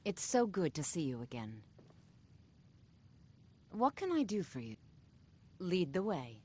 It's so good to see you again. What can I do for you? Lead the way.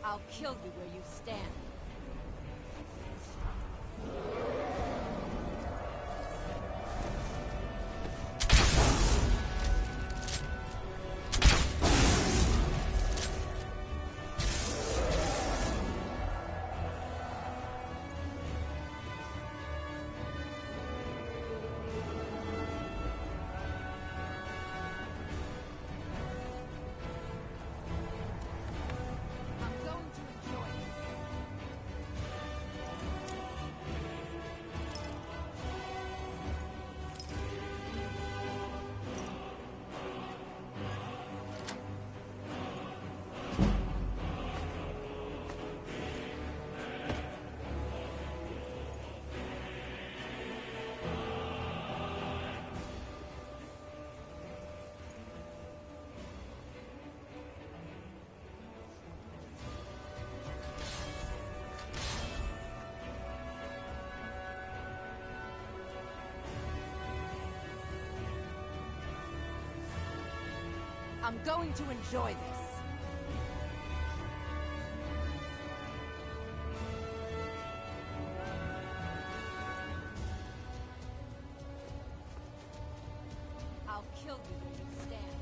I'll kill you where you stand. I'm going to enjoy this. I'll kill you where you stand.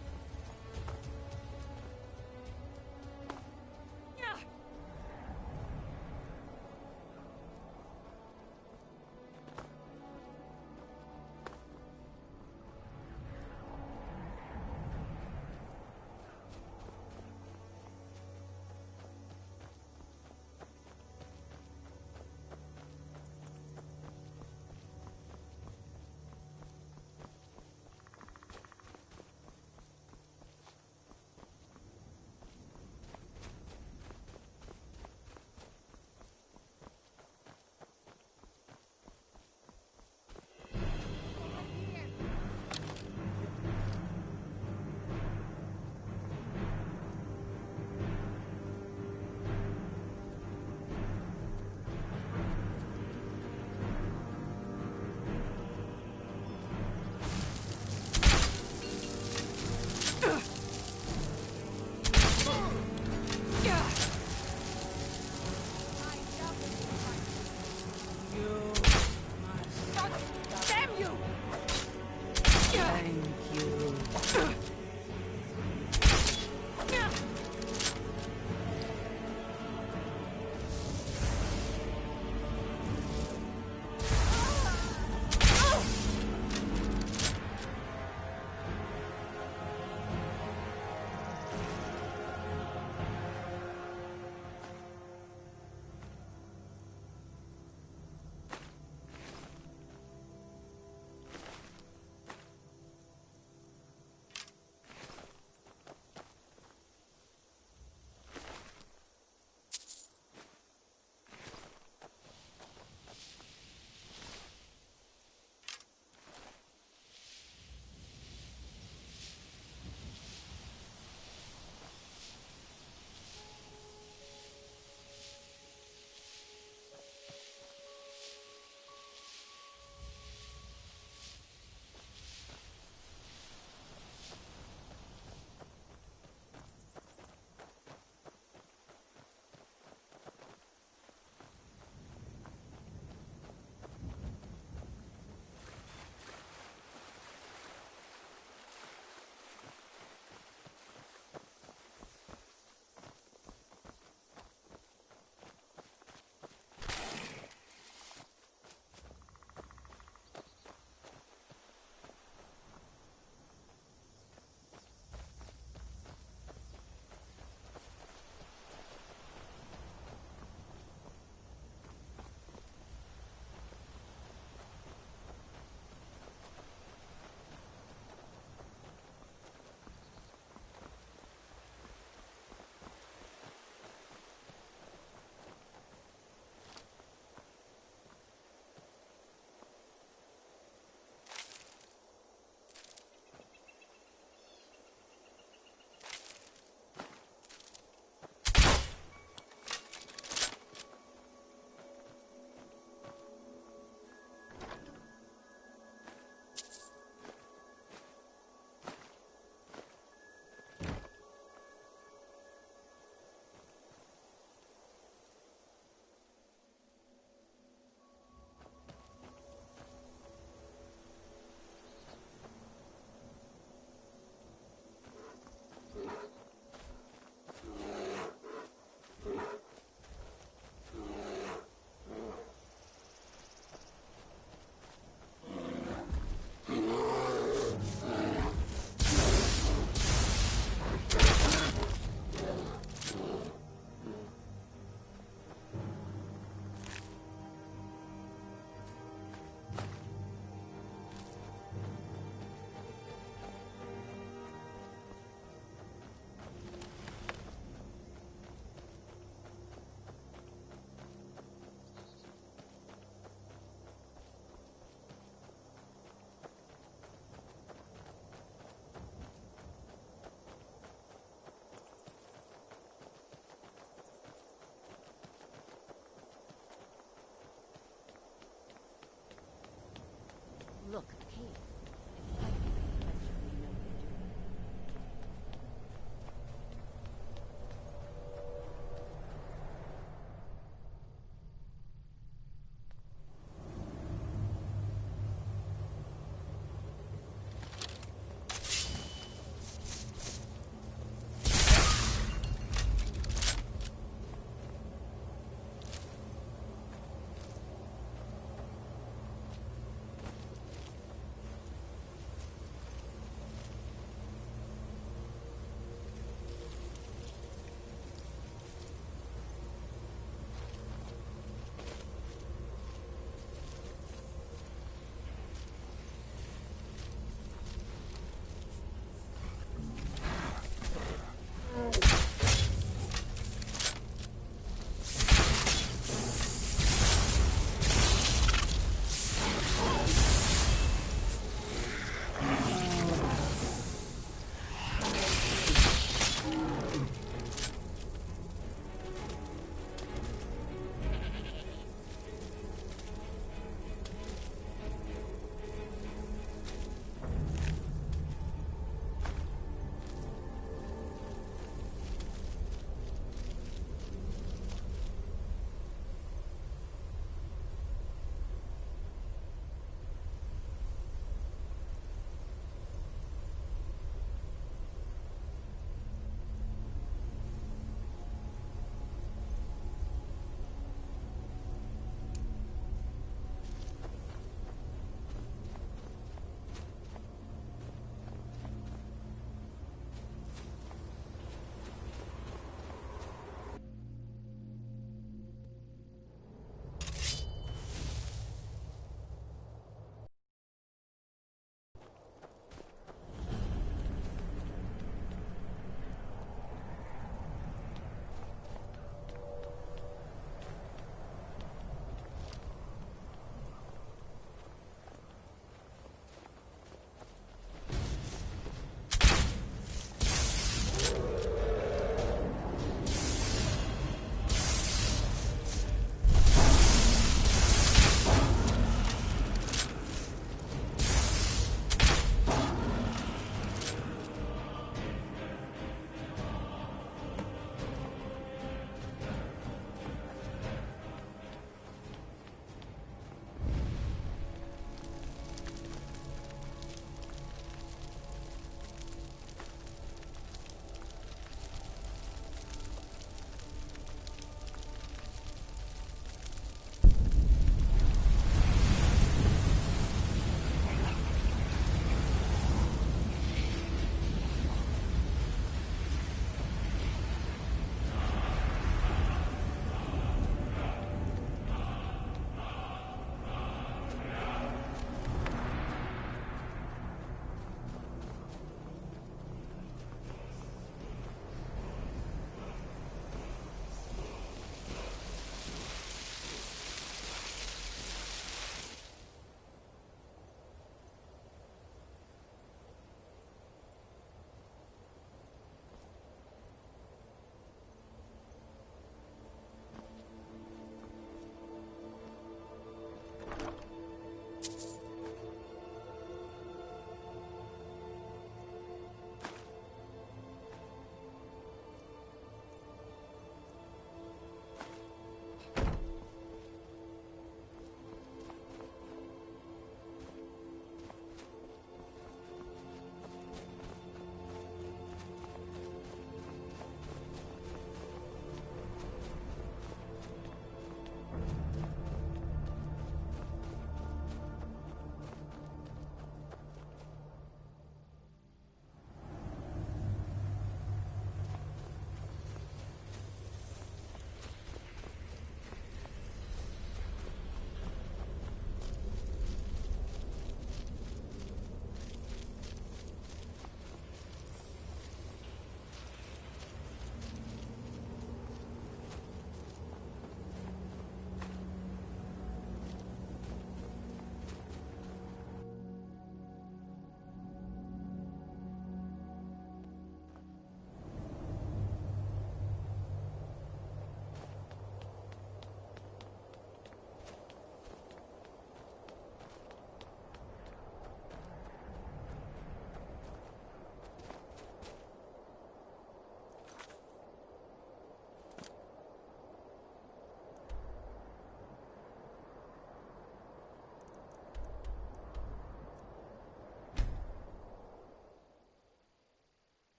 Look, a cave. It might be a place where you know what you're doing.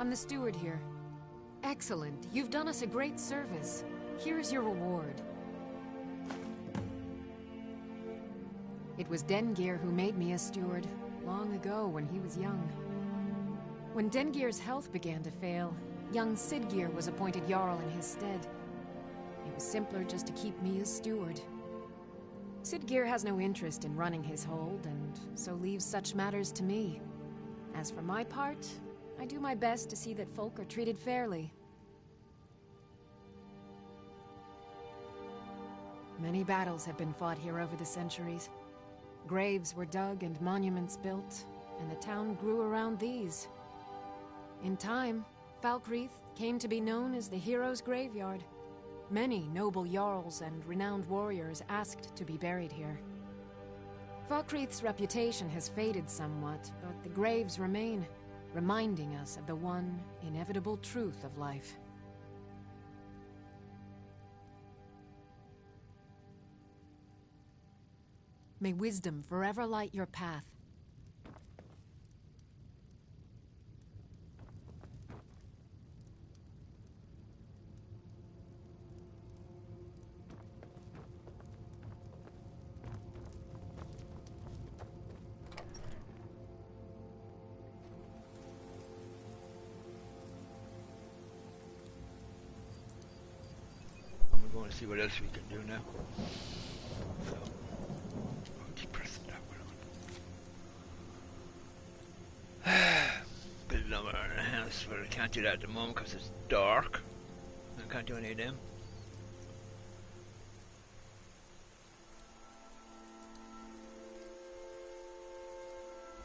I'm the steward here. Excellent. You've done us a great service. Here is your reward. It was Dengir who made me a steward, long ago when he was young. When Dengir's health began to fail, young Sidgir was appointed Jarl in his stead. It was simpler just to keep me as steward. Sidgir has no interest in running his hold, and so leaves such matters to me. As for my part, I do my best to see that folk are treated fairly. Many battles have been fought here over the centuries. Graves were dug and monuments built, and the town grew around these. In time, Falkreath came to be known as the Heroes' Graveyard. Many noble jarls and renowned warriors asked to be buried here. Falkreath's reputation has faded somewhat, but the graves remain, reminding us of the one inevitable truth of life. May wisdom forever light your path. I'm going to see what else we can do now. So, I'll keep pressing that one on. Build another house, but I can't do that at the moment because it's dark. I can't do any of them.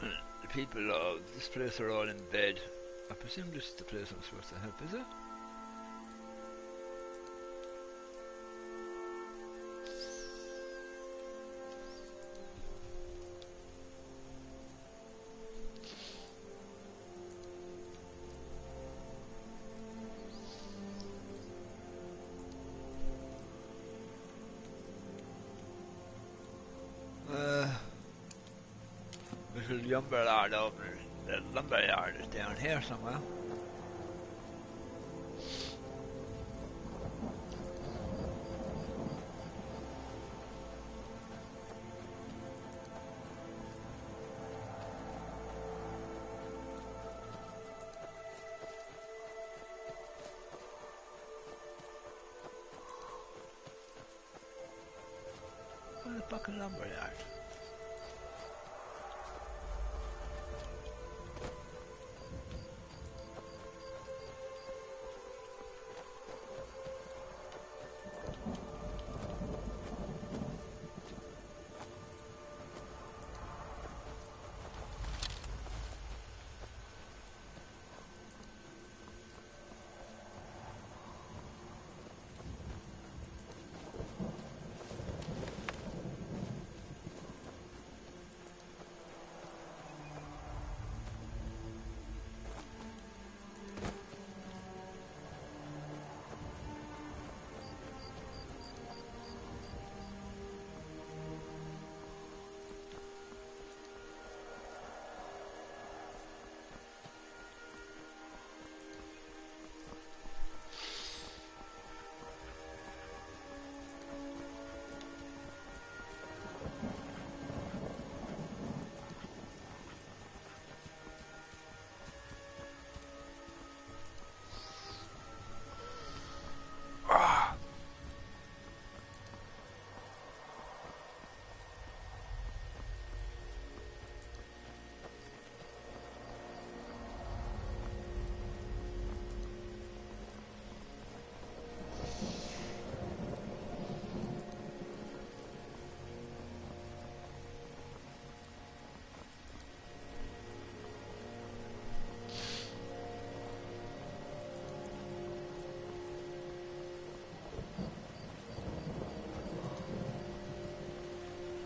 And the people of this place are all in bed. I presume this is the place I'm supposed to help, is it? Little lumberyard over the lumberyard is down here somewhere. What a fucking lumberyard.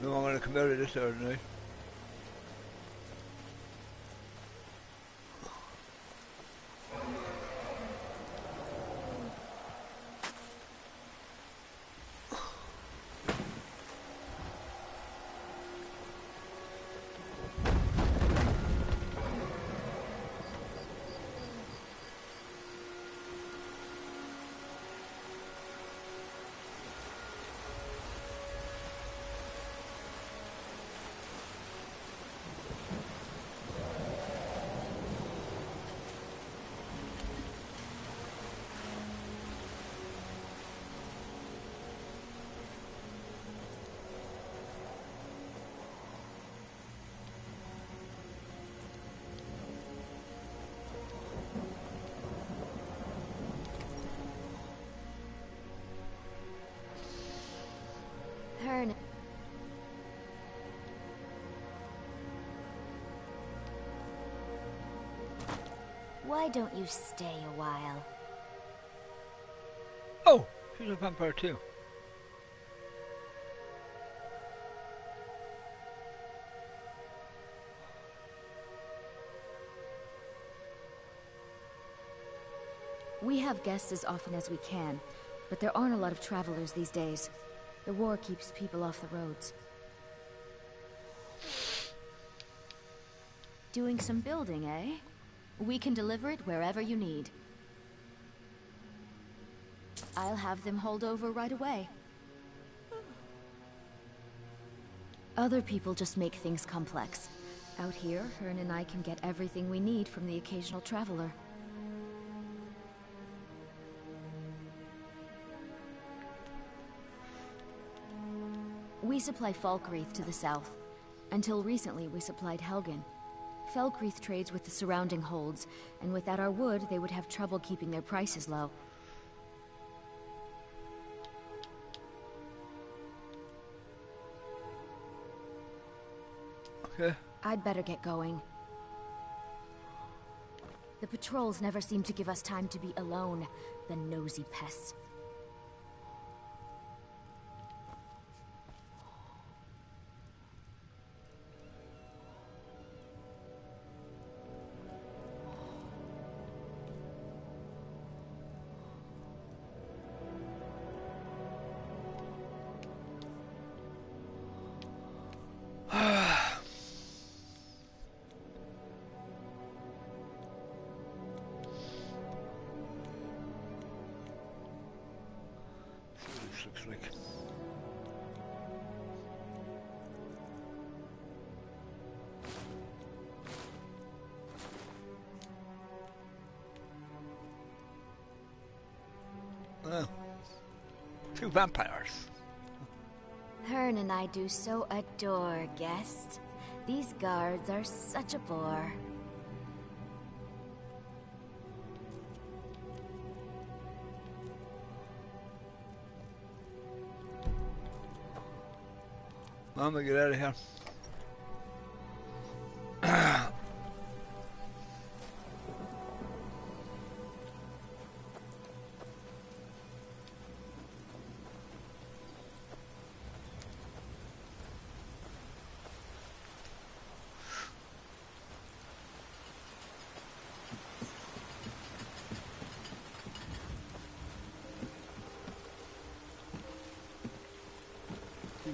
No, I'm going to come out of this hour tonight. Hearn. Why don't you stay a while? Oh, she's a vampire too. We have guests as often as we can, but there aren't a lot of travelers these days. The war keeps people off the roads. Doing some building, eh? We can deliver it wherever you need. I'll have them hauled over right away. Other people just make things complex. Out here, Hearn and I can get everything we need from the occasional traveler. We supply Falkreath to the south. Until recently, we supplied Helgen. Falkreath trades with the surrounding holds, and without our wood, they would have trouble keeping their prices low. Okay. I'd better get going. The patrols never seem to give us time to be alone, the nosy pests. Looks like. Oh. 2 vampires. Hearn and I do so adore guests. These guards are such a bore. I'm gonna get out of here.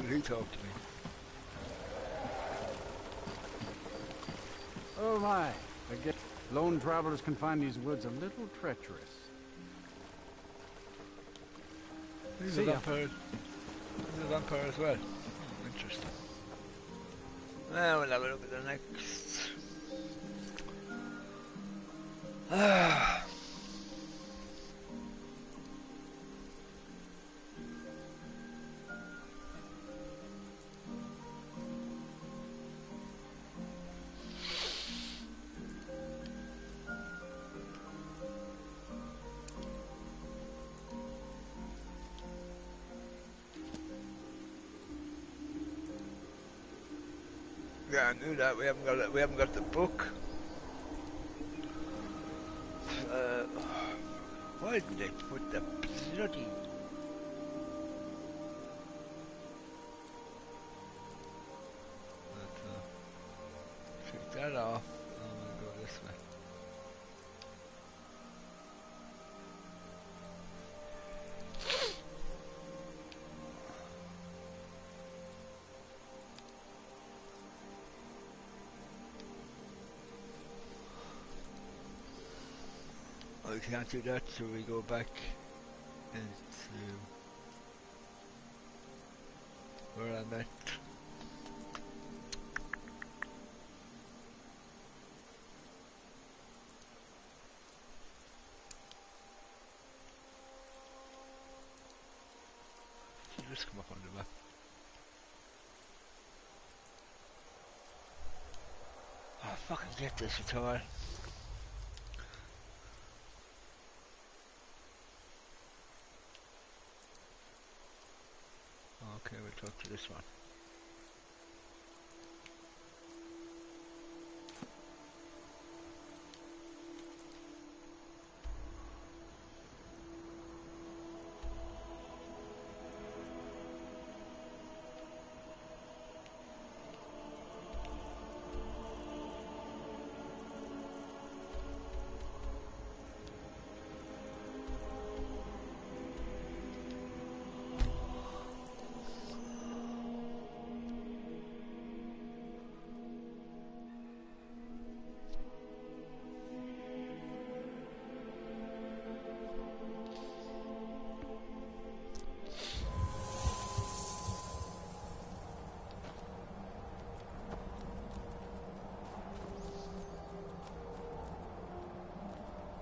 He talked to me. Oh my, I guess lone travelers can find these woods a little treacherous. He's a vampire. He's a vampire as well. Interesting. Well, we'll have a look at the next. Yeah, I knew that. We haven't got it. We haven't got the book. Why didn't they put the bloody? Take that off. I'm gonna go this way. We can't do that, so we go back into where I met. Just come up on the map. Oh, fucking get this guitar. Okay, we'll talk to this one.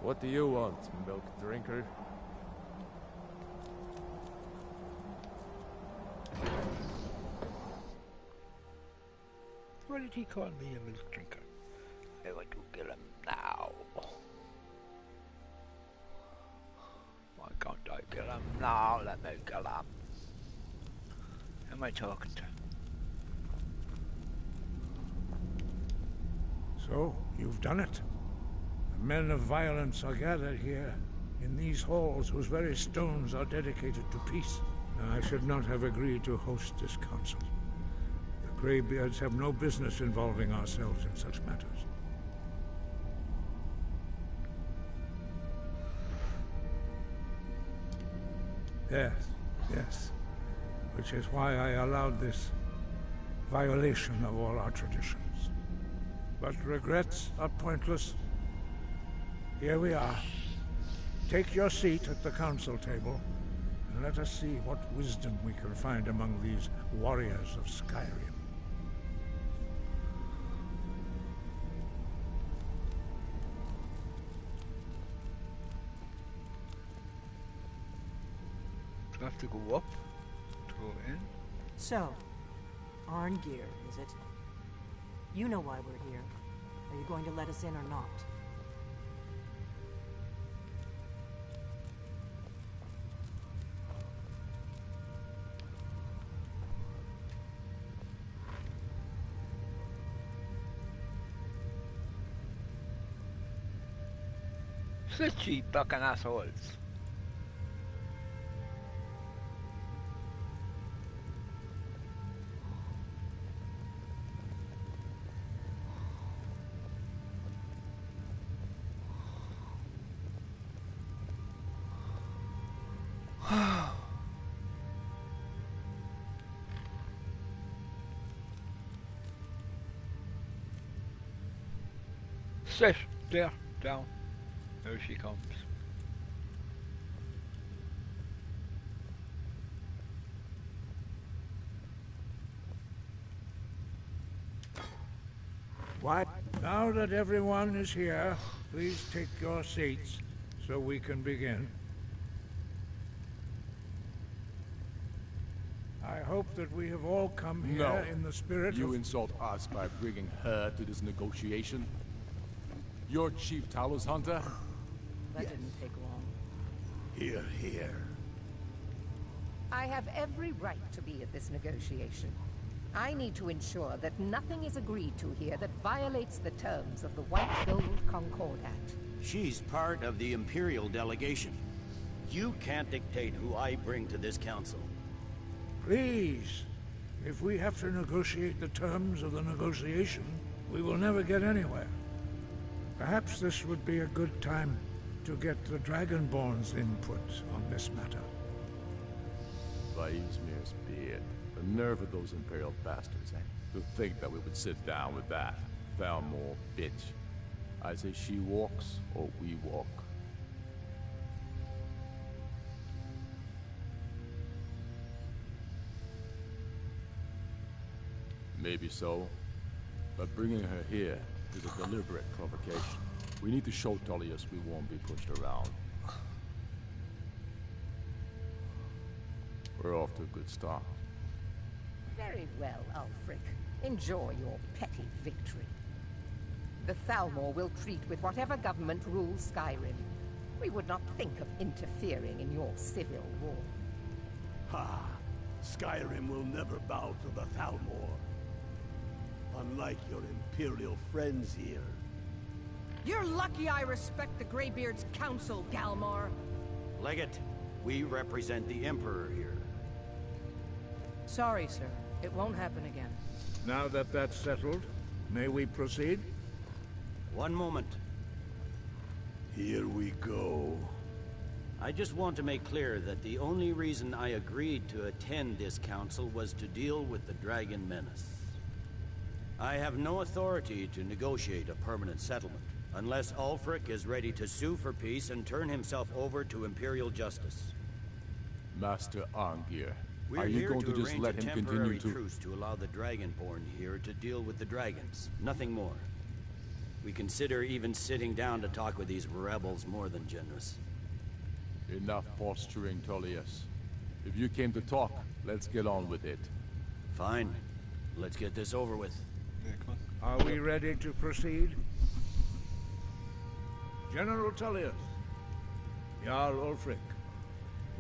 What do you want, milk drinker? Why did he call me a milk drinker? I want to kill him now. Why can't I kill him now? Let me kill him. Who am I talking to? So, you've done it. The men of violence are gathered here, in these halls whose very stones are dedicated to peace. I should not have agreed to host this council. The Greybeards have no business involving ourselves in such matters. Yes. Which is why I allowed this violation of all our traditions. But regrets are pointless. Here we are. Take your seat at the council table, and let us see what wisdom we can find among these warriors of Skyrim. Do I have to go up to go in? So, Arngeir, is it? You know why we're here. Are you going to let us in or not? Such cheap fucking assholes. Sit there, down. Here she comes. What? Now that everyone is here, please take your seats so we can begin. I hope that we have all come here in the spirit of... You insult us by bringing her to this negotiation? You're Chief Talos Hunter? That didn't take long. Here. I have every right to be at this negotiation. I need to ensure that nothing is agreed to here that violates the terms of the White Gold Concordat. She's part of the Imperial delegation. You can't dictate who I bring to this council. Please, if we have to negotiate the terms of the negotiation, we will never get anywhere. Perhaps this would be a good time to get the Dragonborn's input on this matter. Vaismir's beard. The nerve of those Imperial bastards, eh? To think that we would sit down with that Thalmor bitch. I say she walks, or we walk. Maybe so, but bringing her here is a deliberate provocation. We need to show Tullius we won't be pushed around. We're off to a good start. Very well, Ulfric. Enjoy your petty victory. The Thalmor will treat with whatever government rules Skyrim. We would not think of interfering in your civil war. Ha! Skyrim will never bow to the Thalmor. Unlike your Imperial friends here. You're lucky I respect the Greybeard's counsel, Galmar. Legate, we represent the Emperor here. Sorry, sir. It won't happen again. Now that that's settled, may we proceed? One moment. Here we go. I just want to make clear that the only reason I agreed to attend this council was to deal with the Dragon Menace. I have no authority to negotiate a permanent settlement, unless Ulfric is ready to sue for peace and turn himself over to Imperial justice. Master Arngir, We're are you here going to just arrange let a him temporary continue to... truce to allow the Dragonborn here to deal with the dragons, nothing more. We consider even sitting down to talk with these rebels more than generous. Enough posturing, Tullius. If you came to talk, let's get on with it. Fine. Let's get this over with. Yeah, come on. Are we ready to proceed? General Tullius, Jarl Ulfric,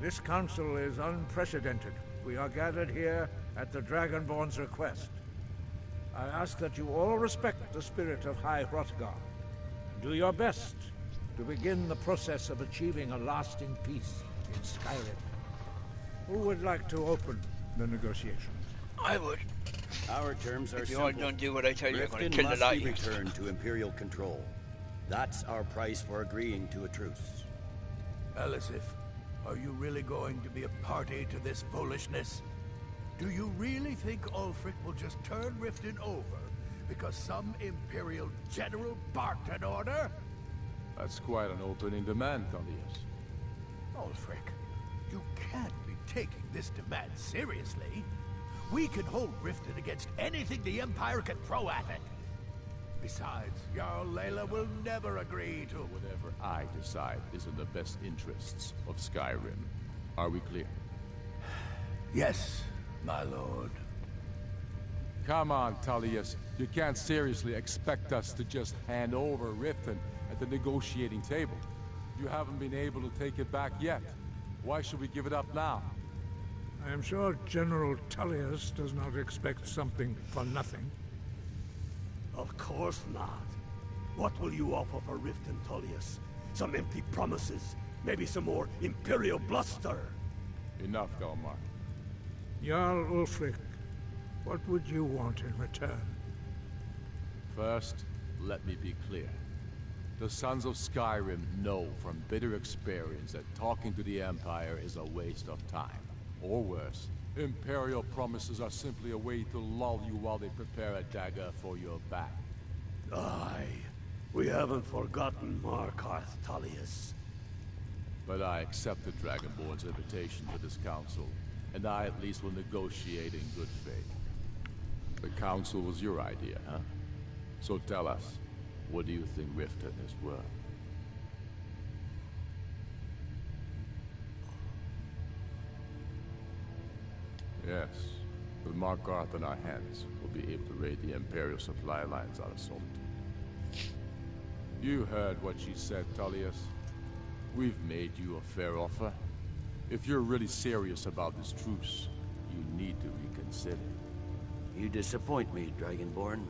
this council is unprecedented. We are gathered here at the Dragonborn's request. I ask that you all respect the spirit of High Hrothgar, and do your best to begin the process of achieving a lasting peace in Skyrim. Who would like to open the negotiations? I would. Our terms are If you simple. all don't do what I tell you, I'm going Riften to kill the must lot be of you. returned to Imperial control. That's our price for agreeing to a truce. Elisif, are you really going to be a party to this foolishness? Do you really think Ulfric will just turn Riften over because some Imperial general barked an order? That's quite an opening demand, Tullius. Ulfric, you can't be taking this demand seriously. We can hold Riften against anything the Empire can throw at it. Besides, Jarl Layla will never agree to... Whatever I decide is in the best interests of Skyrim. Are we clear? Yes, my lord. Come on, Tullius. You can't seriously expect us to just hand over Riften at the negotiating table. You haven't been able to take it back yet. Why should we give it up now? I am sure General Tullius does not expect something for nothing. Of course not. What will you offer for Riften, Tullius? Some empty promises? Maybe some more Imperial bluster? Enough, Galmar. Jarl Ulfric, what would you want in return? First, let me be clear. The Sons of Skyrim know from bitter experience that talking to the Empire is a waste of time. Or worse, Imperial promises are simply a way to lull you while they prepare a dagger for your back. Aye. We haven't forgotten Markarth, Tullius. But I accept the Dragonborn's invitation to this council, and I at least will negotiate in good faith. The council was your idea, huh? So tell us, what do you think Riften is worth? Yes, with Markarth in our hands, we'll be able to raid the Imperial supply lines unassaulted. You heard what she said, Tullius. We've made you a fair offer. If you're really serious about this truce, you need to reconsider. You disappoint me, Dragonborn.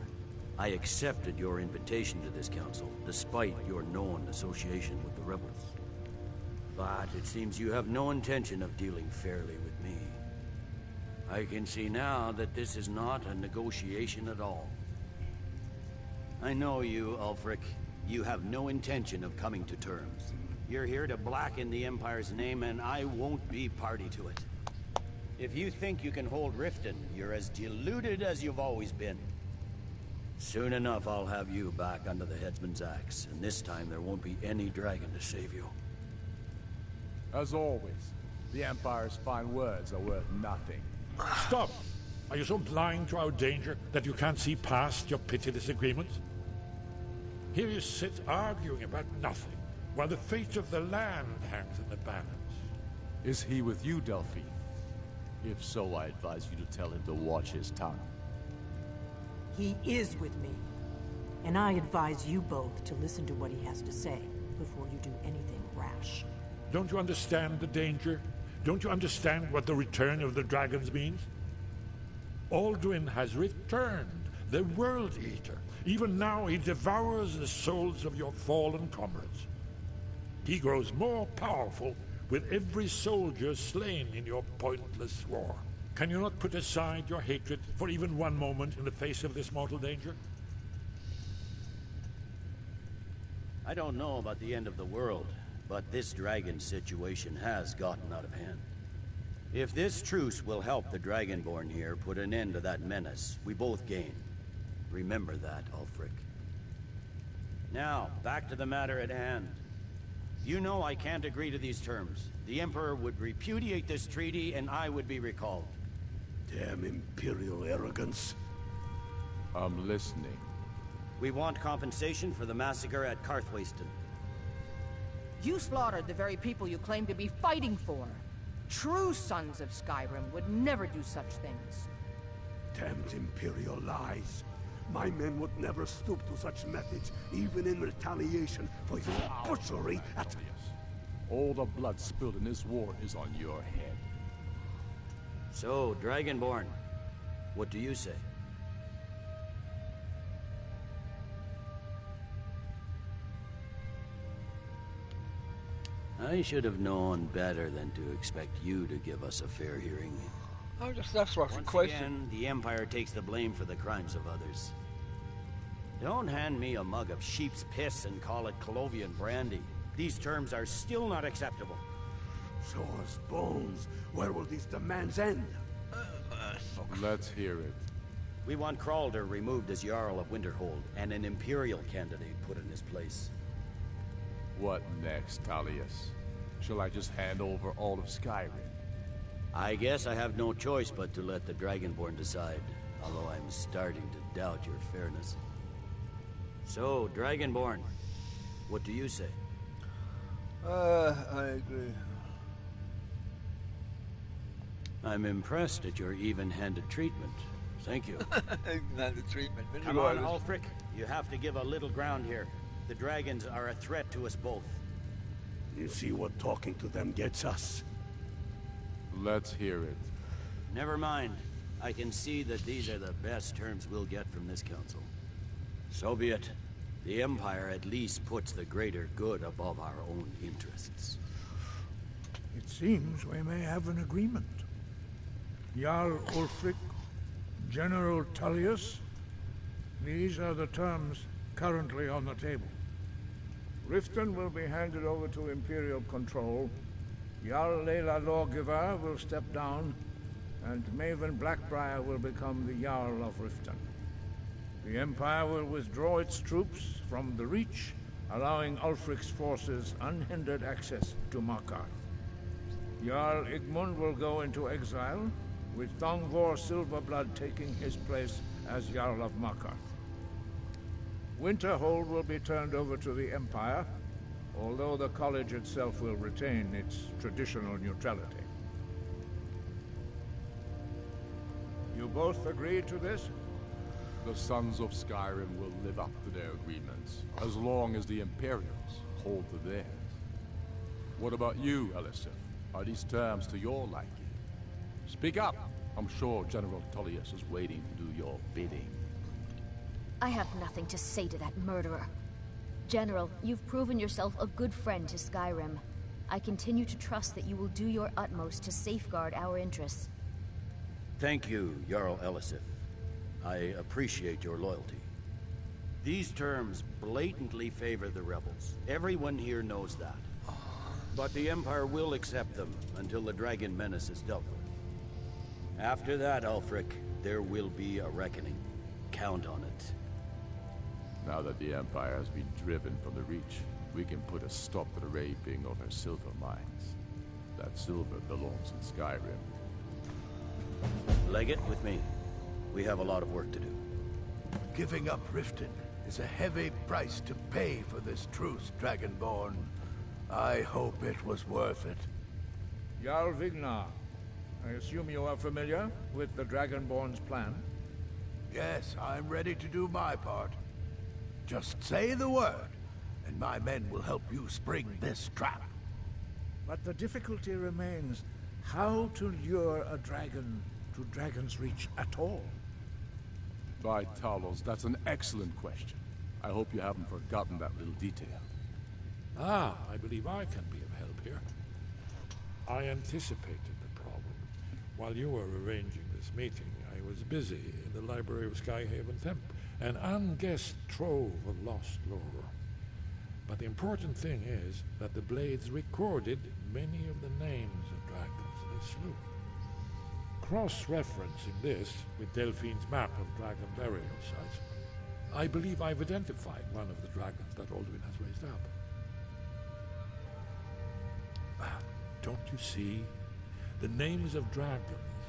I accepted your invitation to this council, despite your known association with the rebels. But it seems you have no intention of dealing fairly with me. I can see now that this is not a negotiation at all. I know you, Ulfric. You have no intention of coming to terms. You're here to blacken the Empire's name, and I won't be party to it. If you think you can hold Riften, you're as deluded as you've always been. Soon enough, I'll have you back under the headsman's axe, and this time there won't be any dragon to save you. As always, the Empire's fine words are worth nothing. Stop! Are you so blind to our danger that you can't see past your petty disagreements? Here you sit arguing about nothing, while the fate of the land hangs in the balance. Is he with you, Delphine? If so, I advise you to tell him to watch his tongue. He is with me. And I advise you both to listen to what he has to say before you do anything rash. Don't you understand the danger? Don't you understand what the return of the dragons means? Alduin has returned, the World Eater. Even now he devours the souls of your fallen comrades. He grows more powerful with every soldier slain in your pointless war. Can you not put aside your hatred for even one moment in the face of this mortal danger? I don't know about the end of the world, but this dragon situation has gotten out of hand. If this truce will help the Dragonborn here put an end to that menace, we both gain. Remember that, Ulfric. Now, back to the matter at hand. You know I can't agree to these terms. The Emperor would repudiate this treaty, and I would be recalled. Damn Imperial arrogance. I'm listening. We want compensation for the massacre at Karthwasten. You slaughtered the very people you claim to be fighting for. True sons of Skyrim would never do such things. Damned Imperial lies. My men would never stoop to such methods, even in retaliation for your butchery at... All the blood spilled in this war is on your head. So, Dragonborn, what do you say? I should have known better than to expect you to give us a fair hearing. I just that's what the Once question. again, the Empire takes the blame for the crimes of others. Don't hand me a mug of sheep's piss and call it Colovian brandy. These terms are still not acceptable. Show us bones. Where will these demands end? Let's hear it. We want Kralder removed as Jarl of Winterhold, and an Imperial candidate put in his place. What next, Talius? Shall I just hand over all of Skyrim? I guess I have no choice but to let the Dragonborn decide, although I'm starting to doubt your fairness. So, Dragonborn, what do you say? I agree. I'm impressed at your even-handed treatment. Thank you. Not the treatment. Come on, Ulfric. You have to give a little ground here. The dragons are a threat to us both. You see what talking to them gets us? Let's hear it. Never mind. I can see that these are the best terms we'll get from this council. So be it. The Empire at least puts the greater good above our own interests. It seems we may have an agreement. Jarl Ulfric, General Tullius, these are the terms currently on the table. Riften will be handed over to Imperial control, Jarl Layla Lawgiver will step down, and Maven Blackbriar will become the Jarl of Riften. The Empire will withdraw its troops from the Reach, allowing Ulfric's forces unhindered access to Markarth. Jarl Igmund will go into exile, with Thongvor Silverblood taking his place as Jarl of Markarth. Winterhold will be turned over to the Empire, although the college itself will retain its traditional neutrality. You both agree to this? The Sons of Skyrim will live up to their agreements, as long as the Imperials hold to theirs. What about you, Elisif? Are these terms to your liking? Speak up! I'm sure General Tullius is waiting to do your bidding. I have nothing to say to that murderer. General, you've proven yourself a good friend to Skyrim. I continue to trust that you will do your utmost to safeguard our interests. Thank you, Jarl Elisif. I appreciate your loyalty. These terms blatantly favor the rebels. Everyone here knows that. But the Empire will accept them until the dragon menace is dealt with. After that, Ulfric, there will be a reckoning. Count on it. Now that the Empire has been driven from the Reach, we can put a stop to the raping of her silver mines. That silver belongs in Skyrim. Legate, with me. We have a lot of work to do. Giving up Riften is a heavy price to pay for this truce, Dragonborn. I hope it was worth it. Jarl Vignar, I assume you are familiar with the Dragonborn's plan? Yes, I'm ready to do my part. Just say the word, and my men will help you spring this trap. But the difficulty remains How to lure a dragon to Dragon's Reach at all? By Talos, that's an excellent question. I hope you haven't forgotten that little detail. Ah, I believe I can be of help here. I anticipated the problem. While you were arranging this meeting, I was busy in the library of Skyhaven Temp, an unguessed trove of lost lore. But the important thing is that the Blades recorded many of the names of dragons they slew. Cross-referencing this with Delphine's map of dragon burial sites, I believe I've identified one of the dragons that Alduin has raised up. Don't you see? The names of dragons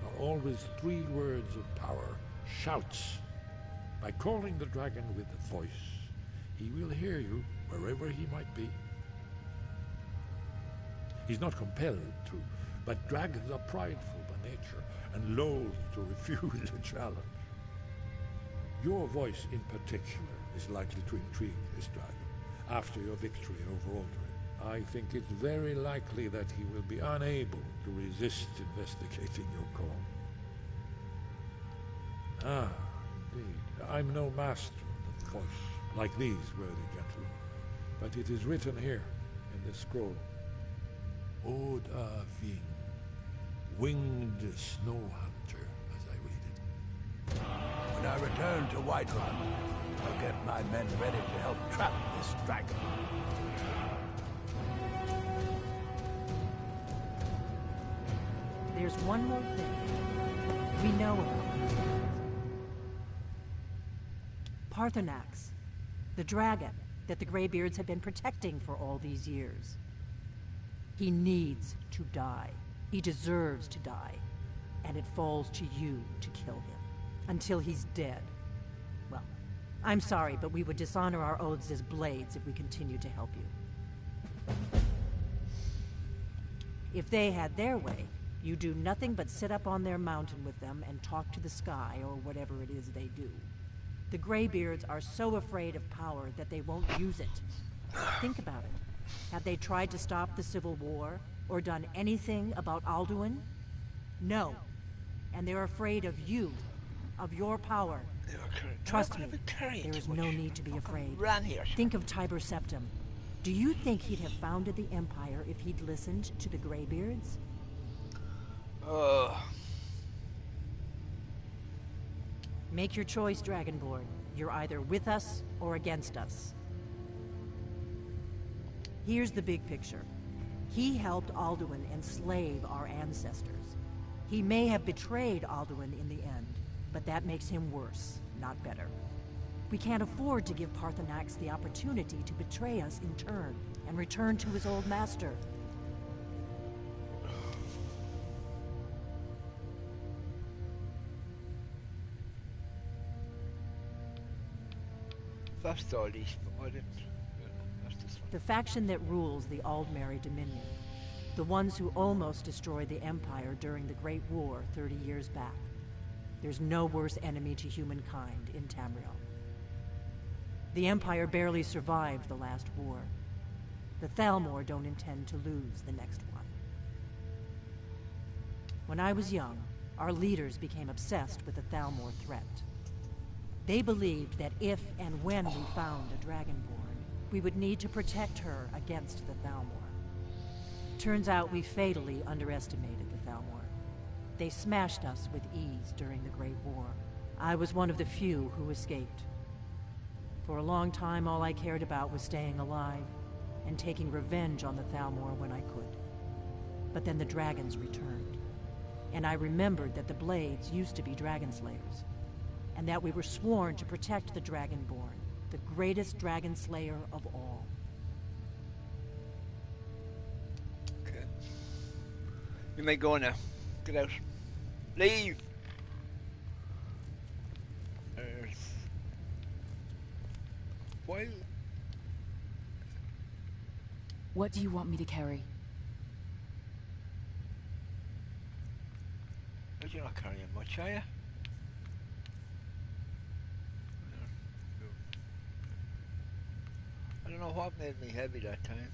are always 3 words of power, shouts. By calling the dragon with a voice, he will hear you wherever he might be. He's not compelled to, but dragons are prideful by nature and loath to refuse a challenge. Your voice in particular is likely to intrigue this dragon after your victory over Alduin. I think it's very likely that he will be unable to resist investigating your call. Ah, indeed. I'm no master of the voice, like these worthy gentlemen, but it is written here in this scroll. Oda Ving, winged snow hunter, as I read it. When I return to Whiterun, I'll get my men ready to help trap this dragon. There's one more thing we know about these things. Parthenax, the dragon that the Greybeards have been protecting for all these years. He needs to die. He deserves to die. And it falls to you to kill him. Until he's dead. Well, I'm sorry, but we would dishonor our oaths as Blades if we continued to help you. If they had their way, you do nothing but sit up on their mountain with them and talk to the sky, or whatever it is they do. The Greybeards are so afraid of power that they won't use it. Think about it. Have they tried to stop the Civil War, or done anything about Alduin? No. And they're afraid of you, of your power. Trust me, there is no need to be afraid. Think of Tiber Septim. Do you think he'd have founded the Empire if he'd listened to the Greybeards? Make your choice, Dragonborn. You're either with us or against us. Here's the big picture. He helped Alduin enslave our ancestors. He may have betrayed Alduin in the end, but that makes him worse, not better. We can't afford to give Parthenax the opportunity to betray us in turn and return to his old master. The faction that rules the Aldmeri Dominion. The ones who almost destroyed the Empire during the Great War 30 years back. There's no worse enemy to humankind in Tamriel. The Empire barely survived the last war. The Thalmor don't intend to lose the next one. When I was young, our leaders became obsessed with the Thalmor threat. They believed that if and when we found a Dragonborn, we would need to protect her against the Thalmor. Turns out we fatally underestimated the Thalmor. They smashed us with ease during the Great War. I was one of the few who escaped. For a long time, all I cared about was staying alive and taking revenge on the Thalmor when I could. But then the dragons returned, and I remembered that the Blades used to be dragon slayers, and that we were sworn to protect the Dragonborn, the greatest dragon slayer of all. Okay. You may go now. Get out. Leave! Well... What do you want me to carry? You're not carrying much, are you? I don't know what made me heavy that time.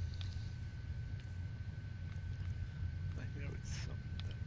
Maybe it's something.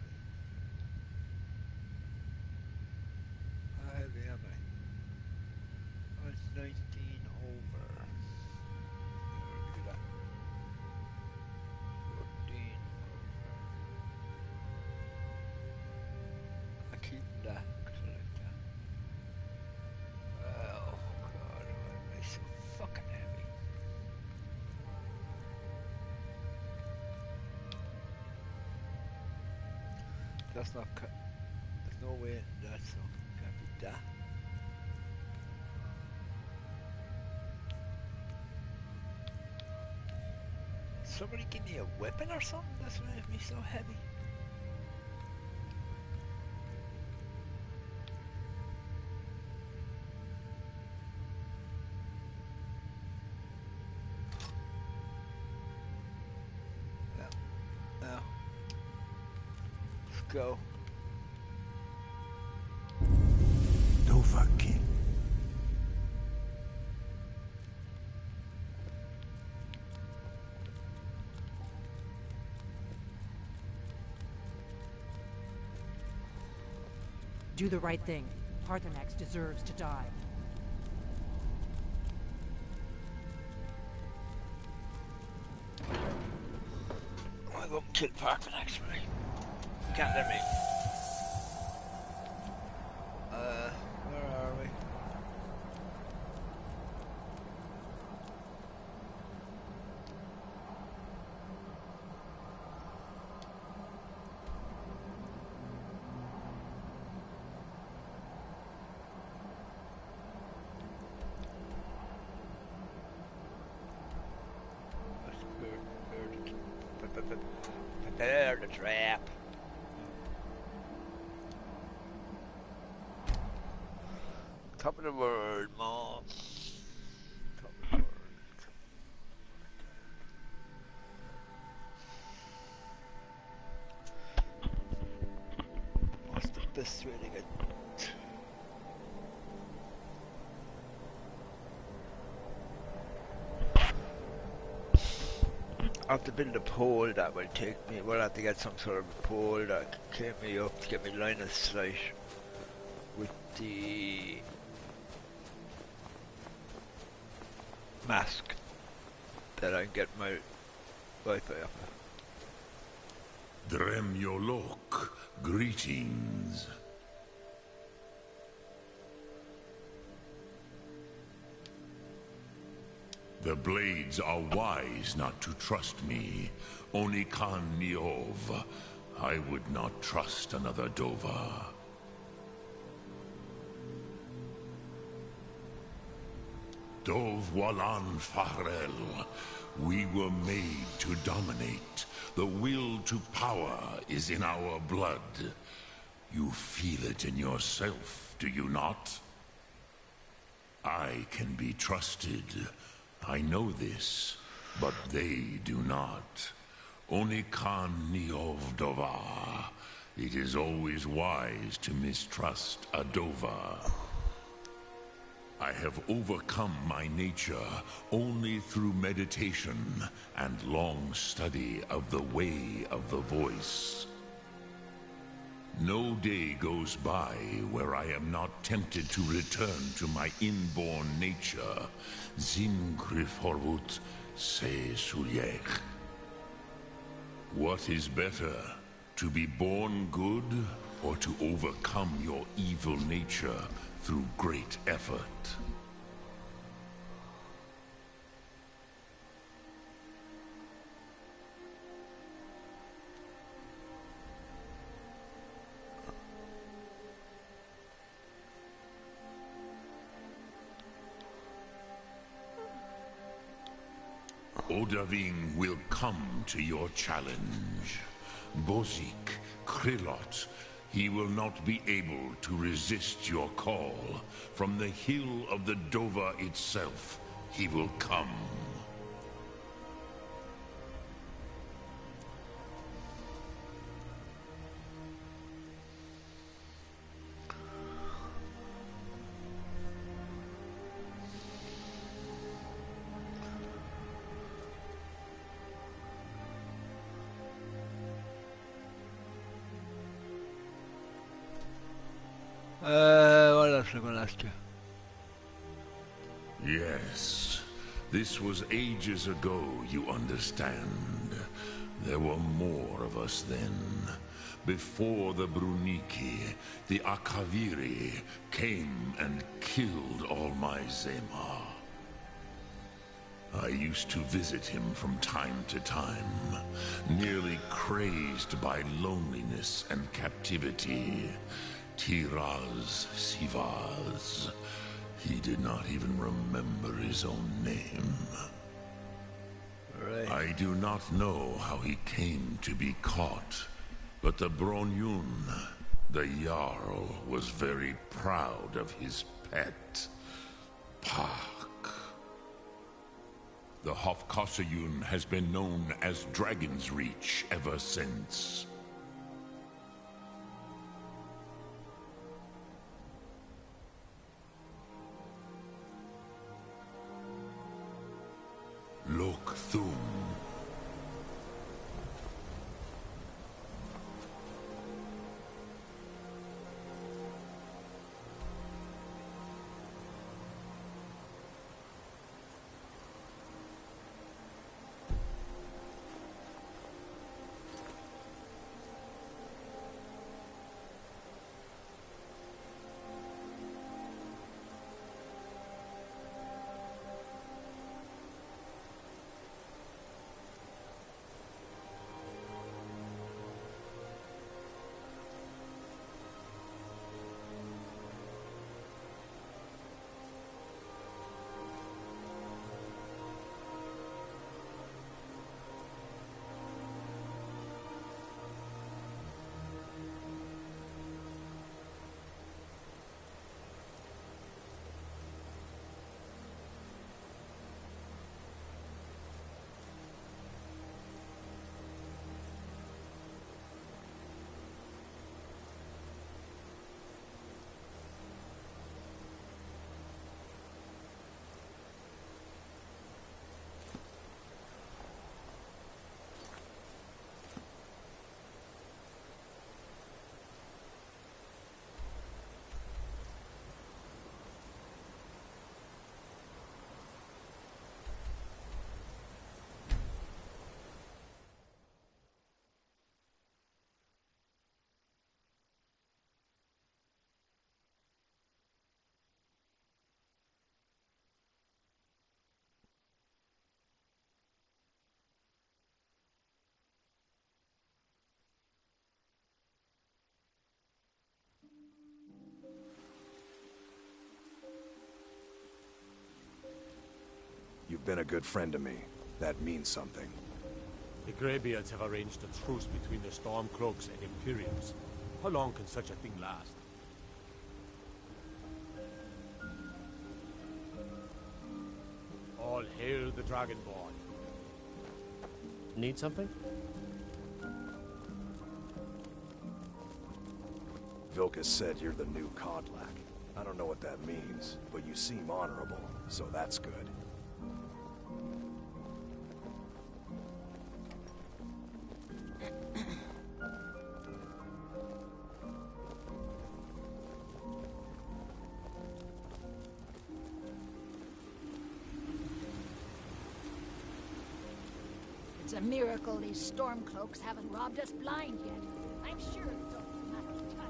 That's not. There's no way in that, so it can't be that. Somebody give me a weapon or something? That's what made me so heavy. No. Let's go. Dovahkiin. Do the right thing. Parthenax deserves to die. I'll go kill Parthenax, right? Can't let me. Where are we? Prepare the trap. Top of the world, Mom. Top of the world. What's the best way to get? I have to build a pole that will take me. We'll have to get some sort of pole that can take me up to get me line of sight with the mask that I can get my Wi-Fi off of. Dremyolok, greetings. The Blades are wise not to trust me. Onikan Niov. I would not trust another Dova. Dov Walan Farel. We were made to dominate. The will to power is in our blood. You feel it in yourself, do you not? I can be trusted. I know this, but they do not. Onikan Niov Dova. It is always wise to mistrust a Dova. I have overcome my nature only through meditation and long study of the way of the voice. No day goes by where I am not tempted to return to my inborn nature. Zimgrifhorvut se sulyech. What is better, to be born good or to overcome your evil nature through great effort? Odaving will come to your challenge. Bozik, Krillot, he will not be able to resist your call. From the hill of the Dova itself, he will come. What else am I going to ask you? Yes, this was ages ago, you understand. There were more of us then. Before the Bruniki, the Akaviri came and killed all my Zema. I used to visit him from time to time, nearly crazed by loneliness and captivity. Tiraz Sivaz. He did not even remember his own name. Right. I do not know how he came to be caught, but the Bronyun, the Jarl, was very proud of his pet, Pak. The Hofkossayun has been known as Dragon's Reach ever since. Lok Thum. You've been a good friend to me. That means something. The Greybeards have arranged a truce between the Stormcloaks and Imperials. How long can such a thing last? All hail the Dragonborn. Need something? Vilkas said you're the new Kodlak. I don't know what that means, but you seem honorable, so that's good. It's a miracle these Stormcloaks haven't robbed us blind yet. I'm sure it's only a matter of time.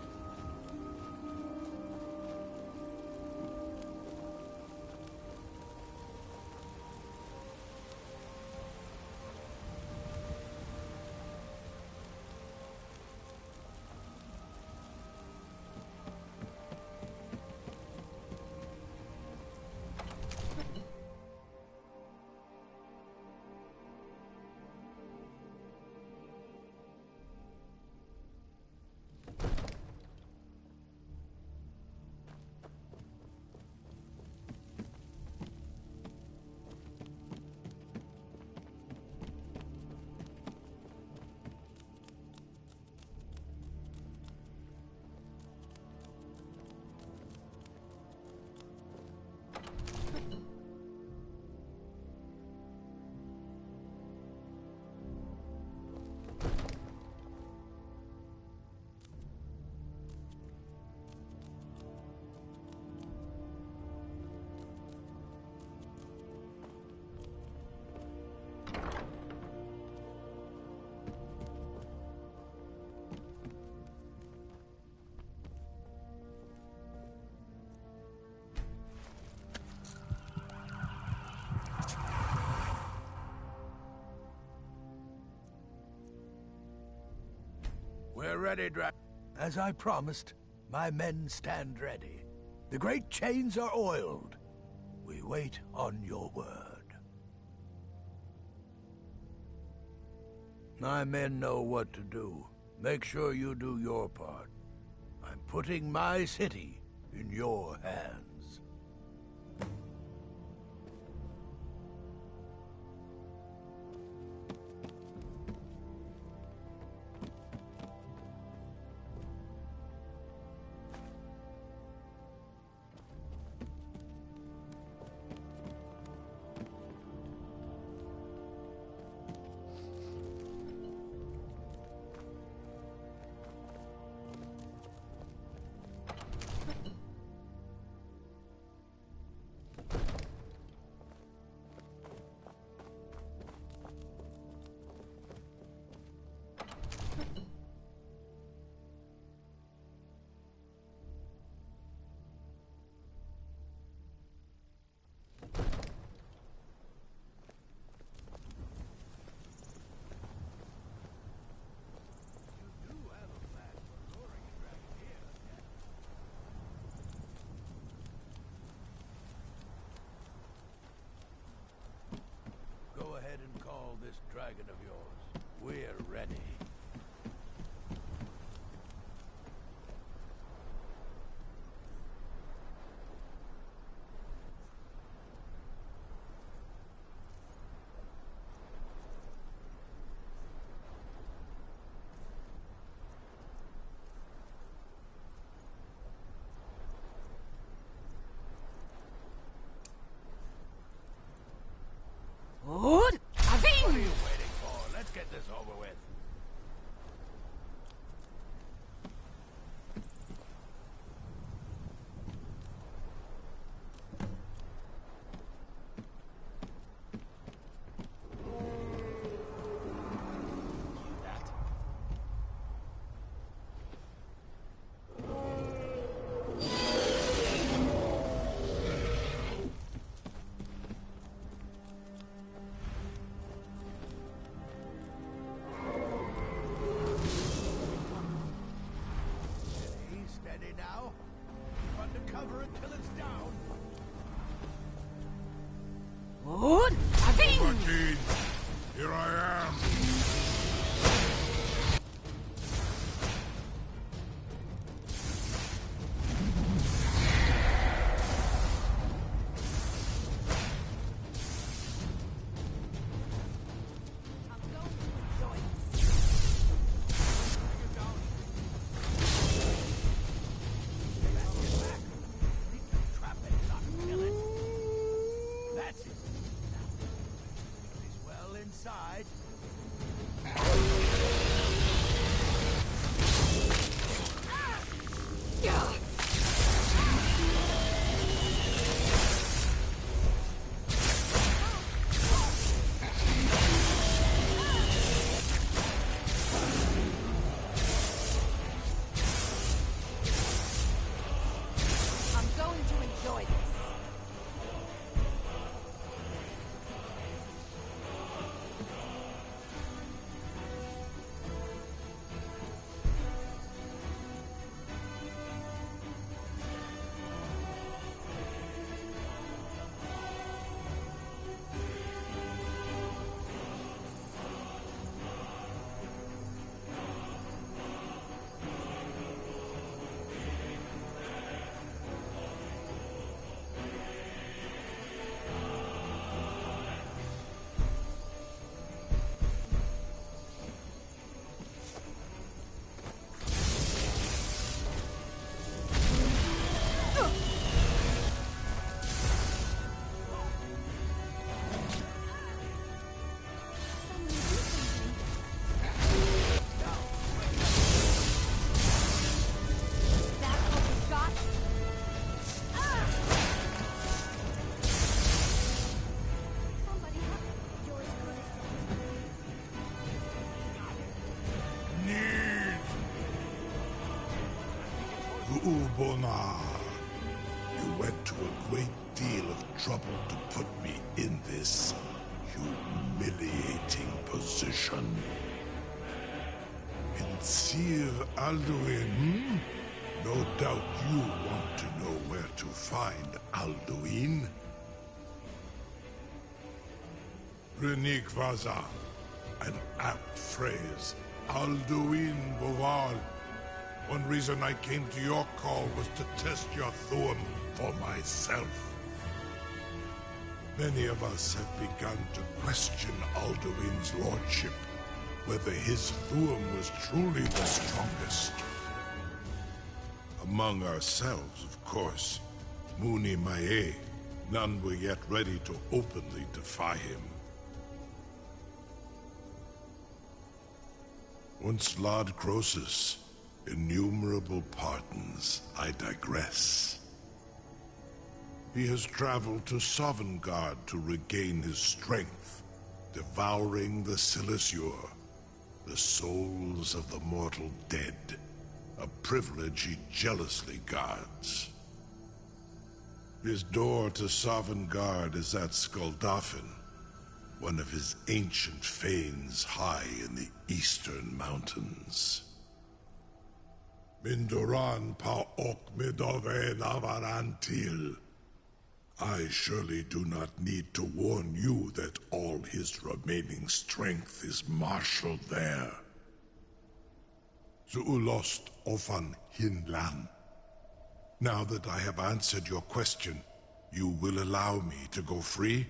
We're ready, As I promised, my men stand ready. The great chains are oiled. We wait on your word. My men know what to do. Make sure you do your part. I'm putting my city in your hands. Go ahead and call this dragon of yours. We're ready. What are you waiting for? Let's get this over with. Now, under cover until it's down. What? Martin, here I am. Inside. I'm going to enjoy this. Ubonar, you went to a great deal of trouble to put me in this humiliating position. In Sir Alduin, hmm? No doubt you want to know where to find Alduin. Renik Vaza, an apt phrase. Alduin Boval. One reason I came to your call was to test your Thuum for myself. Many of us have begun to question Alduin's lordship, whether his Thuum was truly the strongest. Among ourselves, of course, Muni Mae, none were yet ready to openly defy him. Once Lord Croesus, innumerable pardons, I digress. He has traveled to Sovngarde to regain his strength, devouring the Silesure, the souls of the mortal dead, a privilege he jealously guards. His door to Sovngarde is at Skuldafn, one of his ancient fanes high in the eastern mountains. Mindoran pa ok midove navarantil. I surely do not need to warn you that all his remaining strength is marshaled there. Zuulost ofan hinlan. Now that I have answered your question, you will allow me to go free?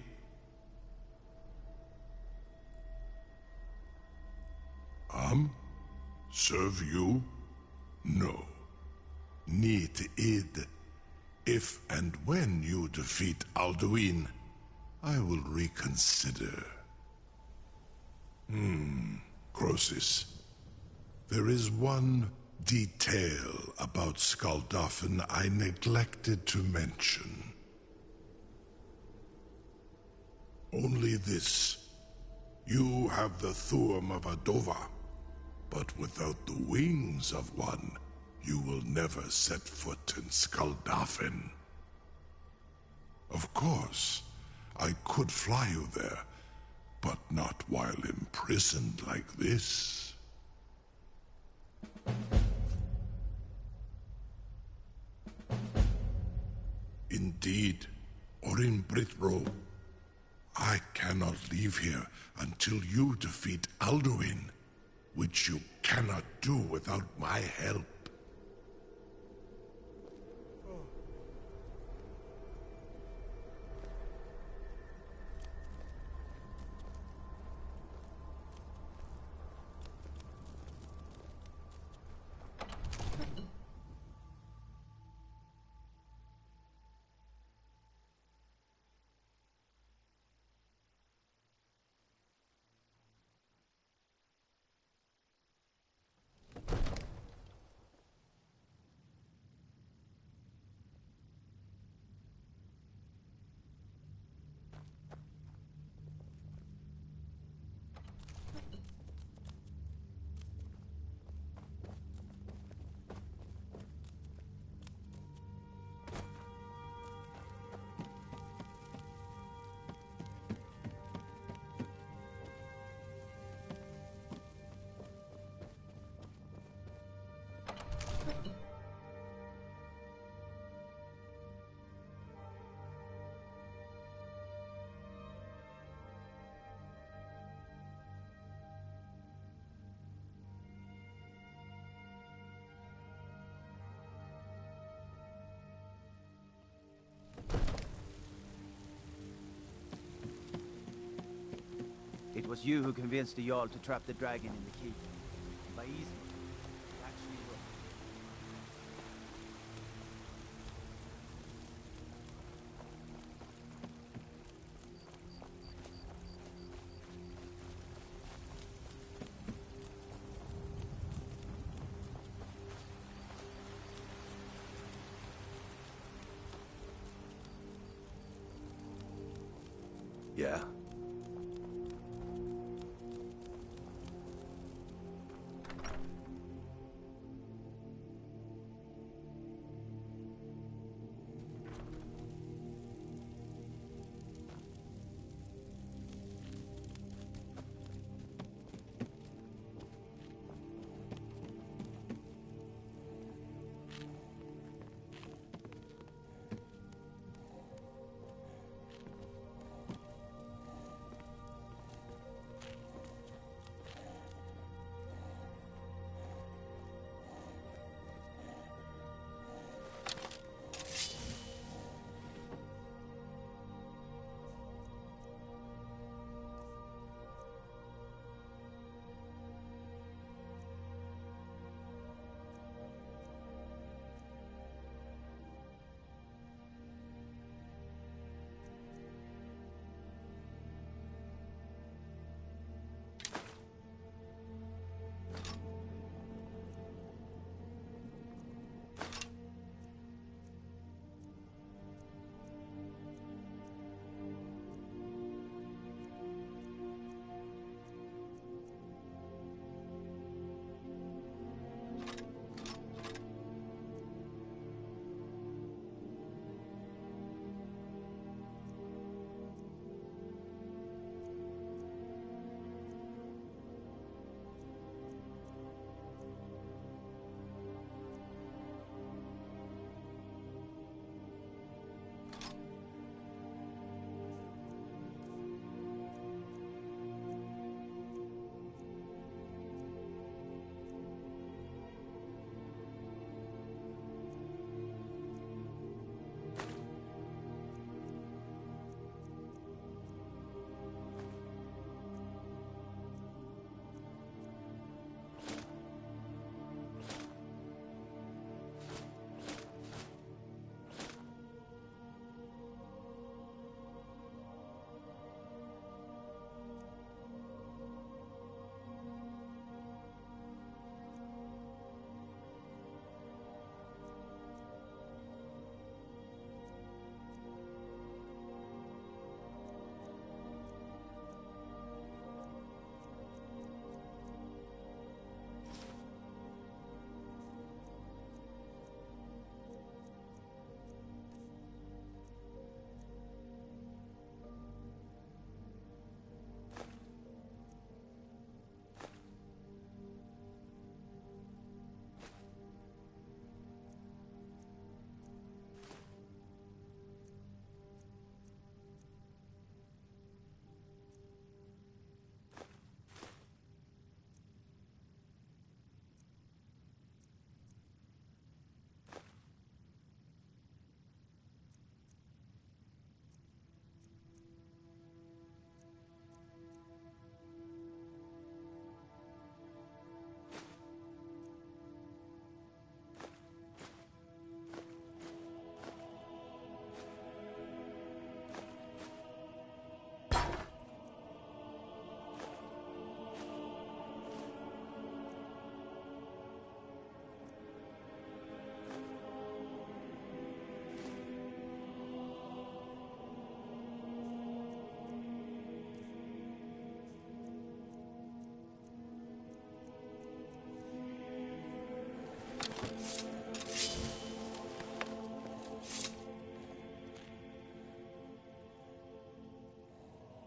Serve you? No. Need id. If and when you defeat Alduin, I will reconsider. Croesus. There is one detail about Skuldafn I neglected to mention. Only this. You have the Thuum of Adova, but without the wings of one, you will never set foot in Skuldafn. Of course, I could fly you there, but not while imprisoned like this. Indeed, Orin Britbro, I cannot leave here until you defeat Alduin, which you cannot do without my help. It was you who convinced the Jarl to trap the dragon in the keep. And by easy, it actually worked. Yeah.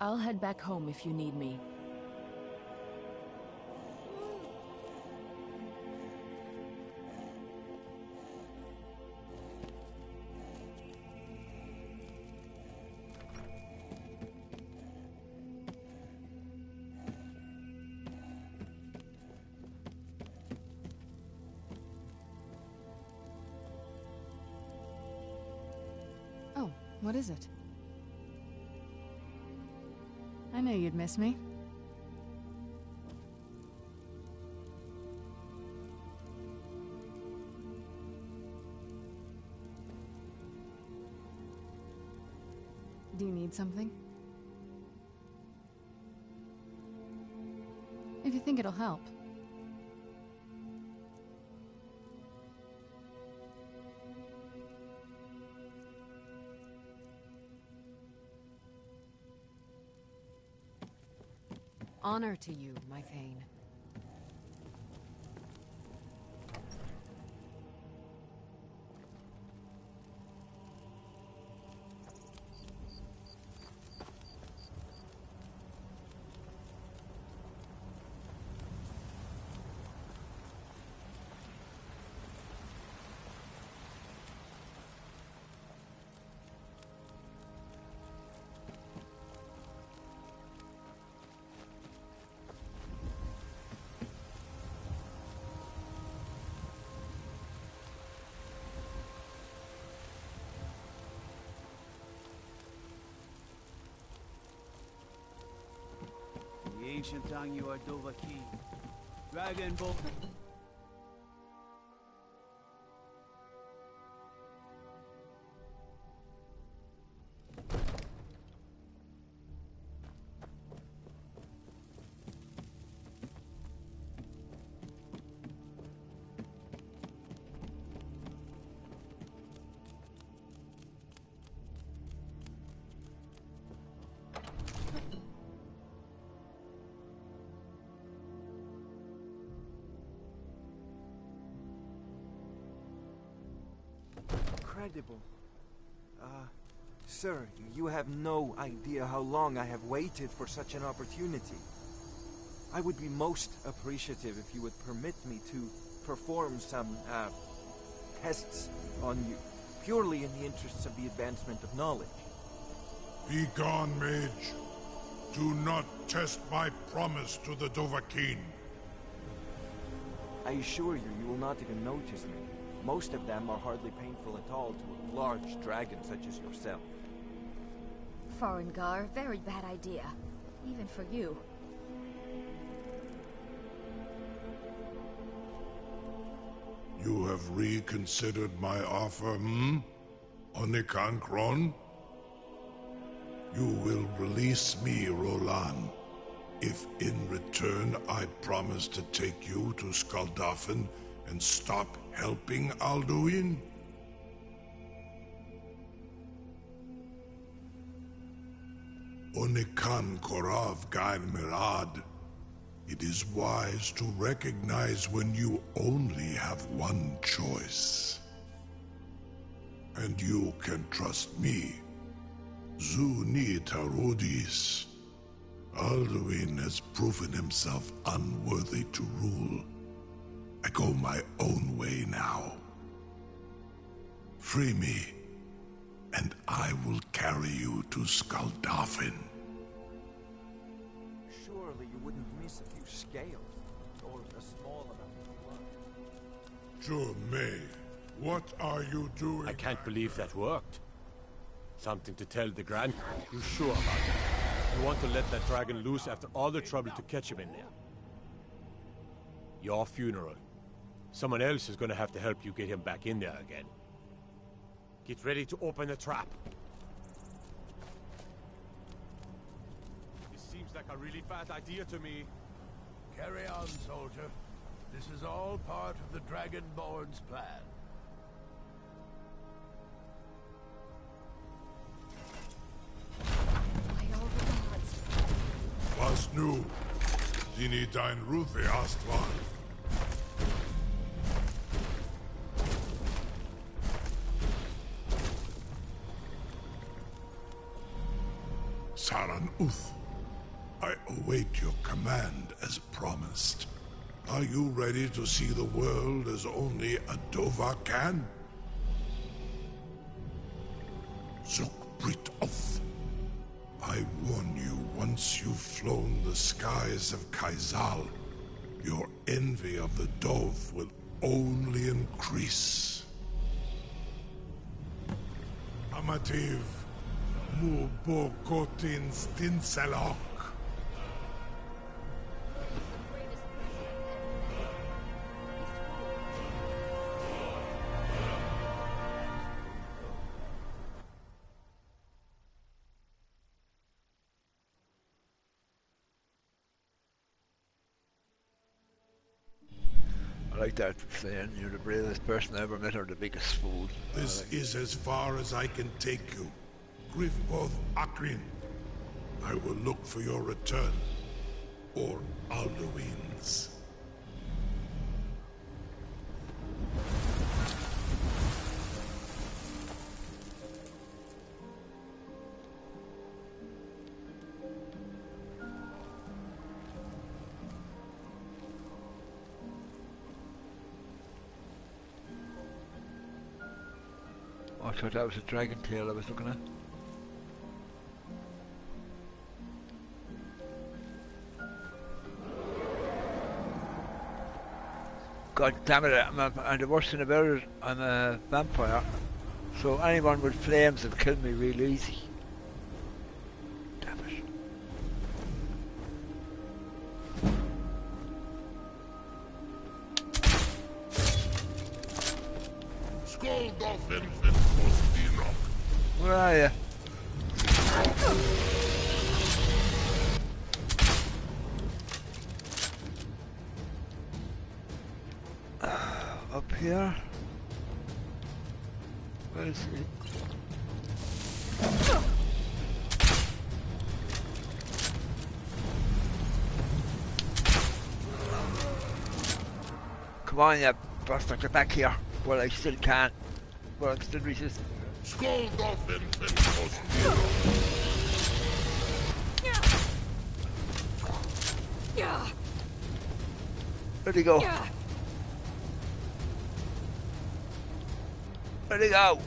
I'll head back home if you need me. Oh, what is it? I knew you'd miss me. Do you need something? If you think it'll help. Honor to you, my Thane. The ancient tongue you are Dovahki. Dragonborn. Incredible. Sir, you have no idea how long I have waited for such an opportunity. I would be most appreciative if you would permit me to perform some, tests on you, purely in the interests of the advancement of knowledge. Be gone, mage. Do not test my promise to the Dovahkiin. I assure you, you will not even notice me. Most of them are hardly painful at all to a large dragon such as yourself. Farengar, very bad idea. Even for you. You have reconsidered my offer, Onikan Kron? You will release me, Roland, if in return I promise to take you to Skaldafn and stop helping Alduin? Onikan Korav Gair Mirad. It is wise to recognize when you only have one choice. And you can trust me. Zuni Tarudis. Alduin has proven himself unworthy to rule. I go my own way now. Free me, and I will carry you to Skaldafn. Surely you wouldn't miss a few scales, or a small amount of blood. May, what are you doing? I can't believe that worked. Something to tell the Grand? You sure about it? You want to let that dragon loose after all the trouble to catch him in there? Your funeral. Someone else is gonna have to help you get him back in there again. Get ready to open the trap. This seems like a really bad idea to me. Carry on, soldier. This is all part of the Dragonborn's plan. Was nu? Dini dein Rufe Astval. Saran Uth, I await your command as promised. Are you ready to see the world as only a Dova can? Zukbrit Uth, I warn you, once you've flown the skies of Kaizal, your envy of the Dove will only increase. Amativ, Mubokotin Stinselok. I like that saying, you're the bravest person I ever met or the biggest fool. This is as far as I can take you. Grifboth Akrin. I will look for your return. Or Alduin's. I thought that was a dragon tail I was looking at. God damn it, and the worst thing about it, I'm a vampire. So anyone with flames will kill me real easy. Damn it. Where are you? Up here? Where is he? Come on, you bastard, get back here. Well, I still can't. Well, I'm still resisting. Where'd he go? Where'd he go?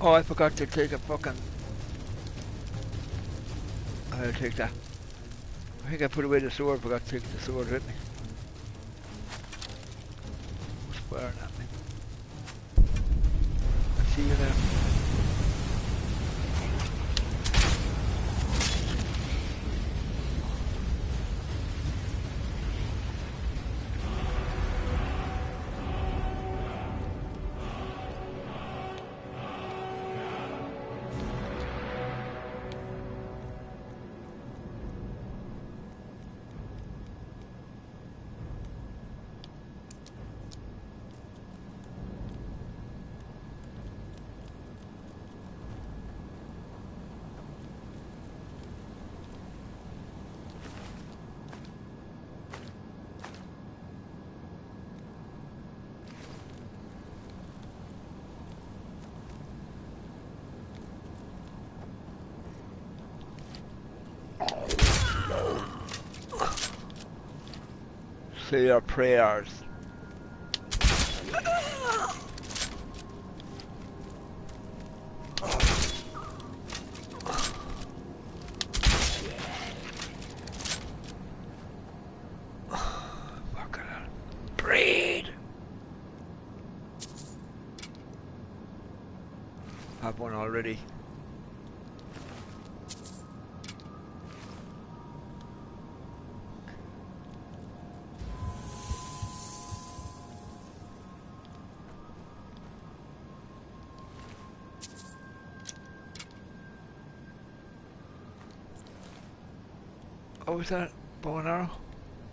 Oh, I forgot to take a fucking... I'll take that. I think I put away the sword, forgot to take the sword with me. Who's firing at me? I see you now. Say your prayers. Breed. Have one already. Oh, was that bow and arrow?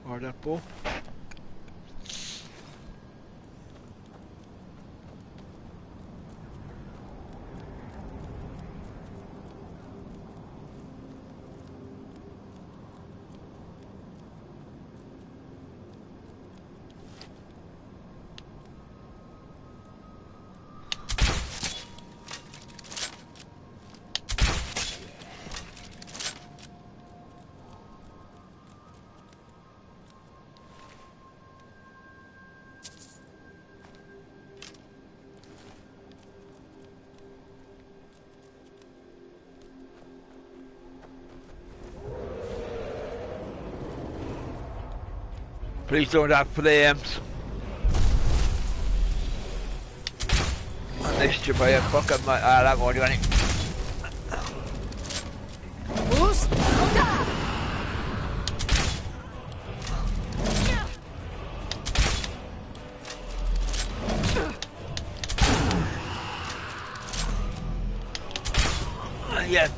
Or that bow? Please don't have flames. Unless you buy a fucking that won't do anything. Who's? Yeah.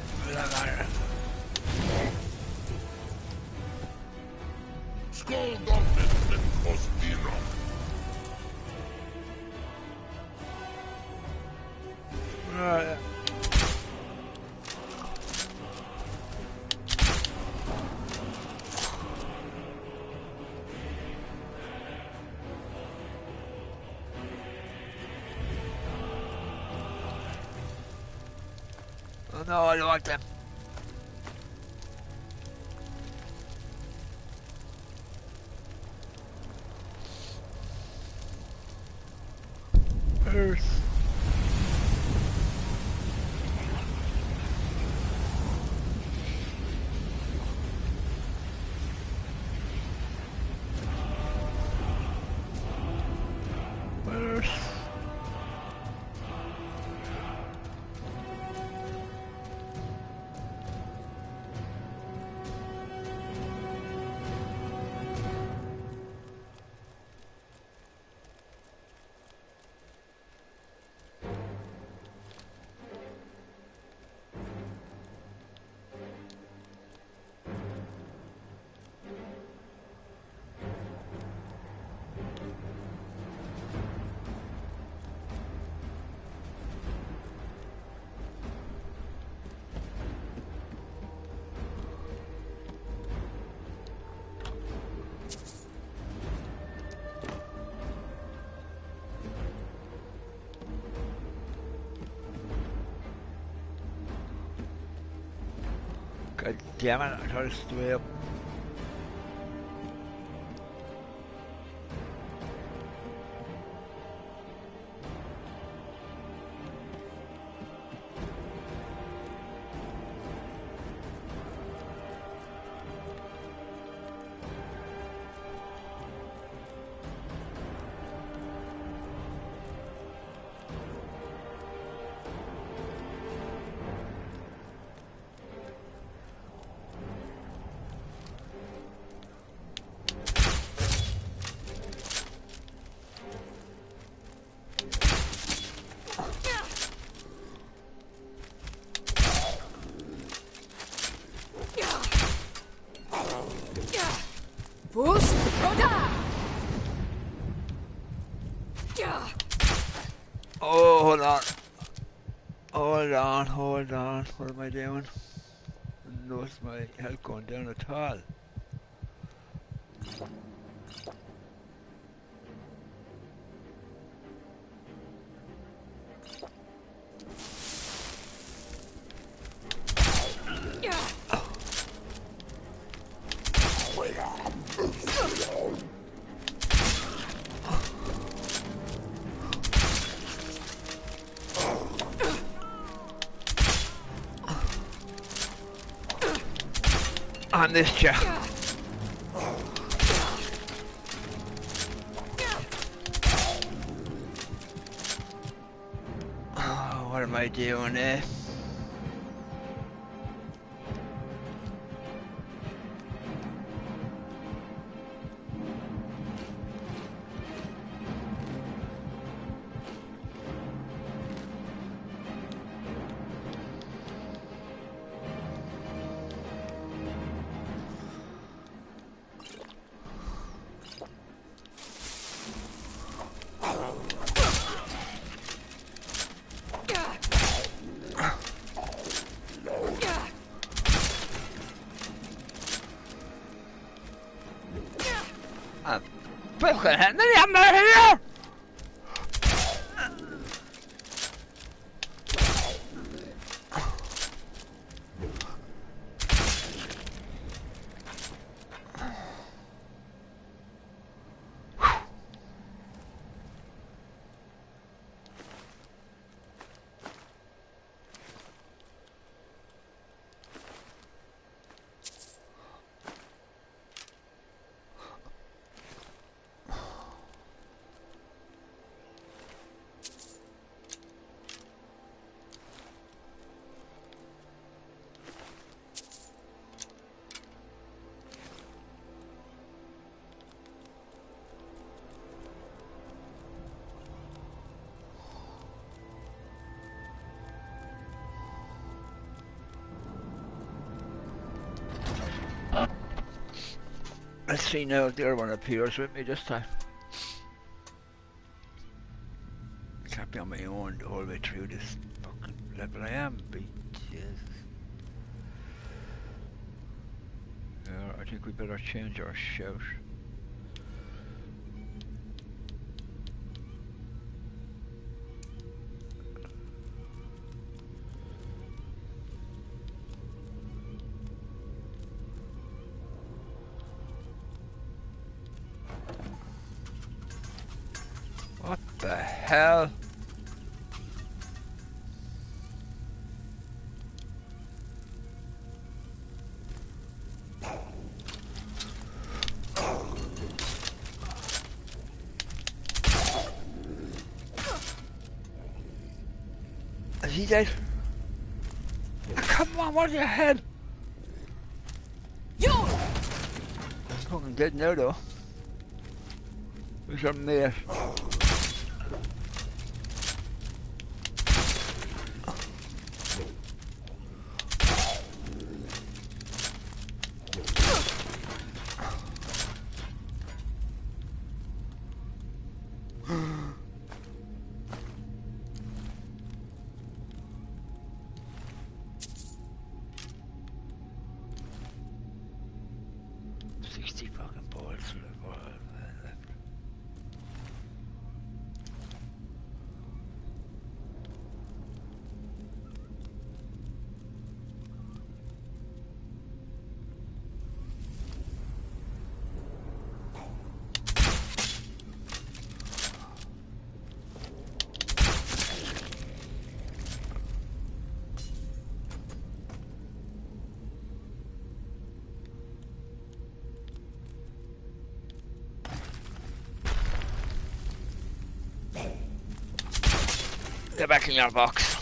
Right. Oh no, I don't want them. Earth. God damn it, I tried to stay up. Oh, hold on. Hold on. What am I doing? I don't notice my health going down at all. On this chair. Oh, what am I doing there? I'm out here! Let's see now if the other one appears with me this time. Can't be on my own the whole way through this fucking level. I am, but Jesus. Yeah, I think we better change our shout. What the hell? Is he dead? Come on, what the hell? You! He's fucking dead now though. Where's our mate? Get back in your box.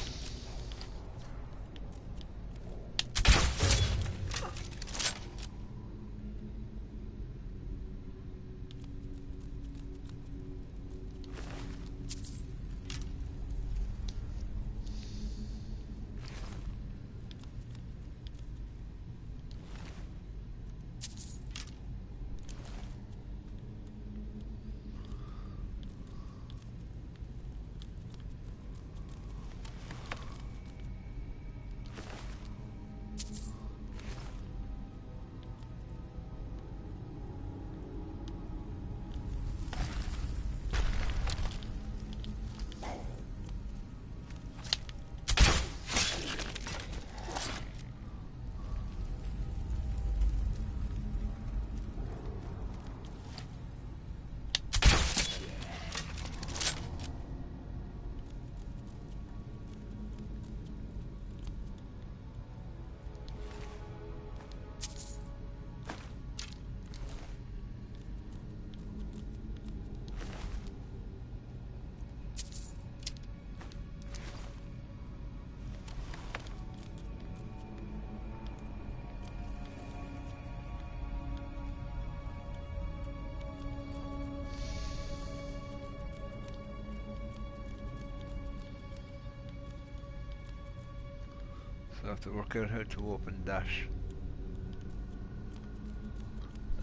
So I have to work out how to open that.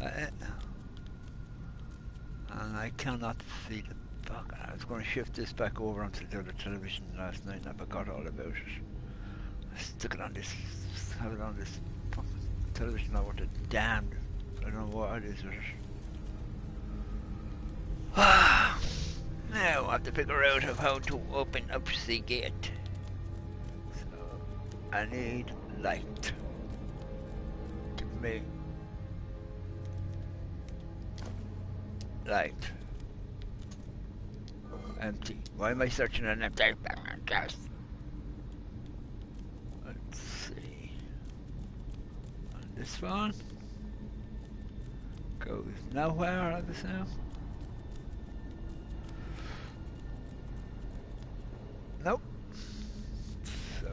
And I cannot see the fuck. I was going to shift this back over onto the other television last night and I forgot all about it. I stuck it on this, have it on this fucking television. I want it damned. I don't know what it is with it. Now I have to figure out how to open up the gate. So I need light. Give me light. Empty. Why am I searching an empty gas? Let's see. On this one goes nowhere at the sound. Nope. So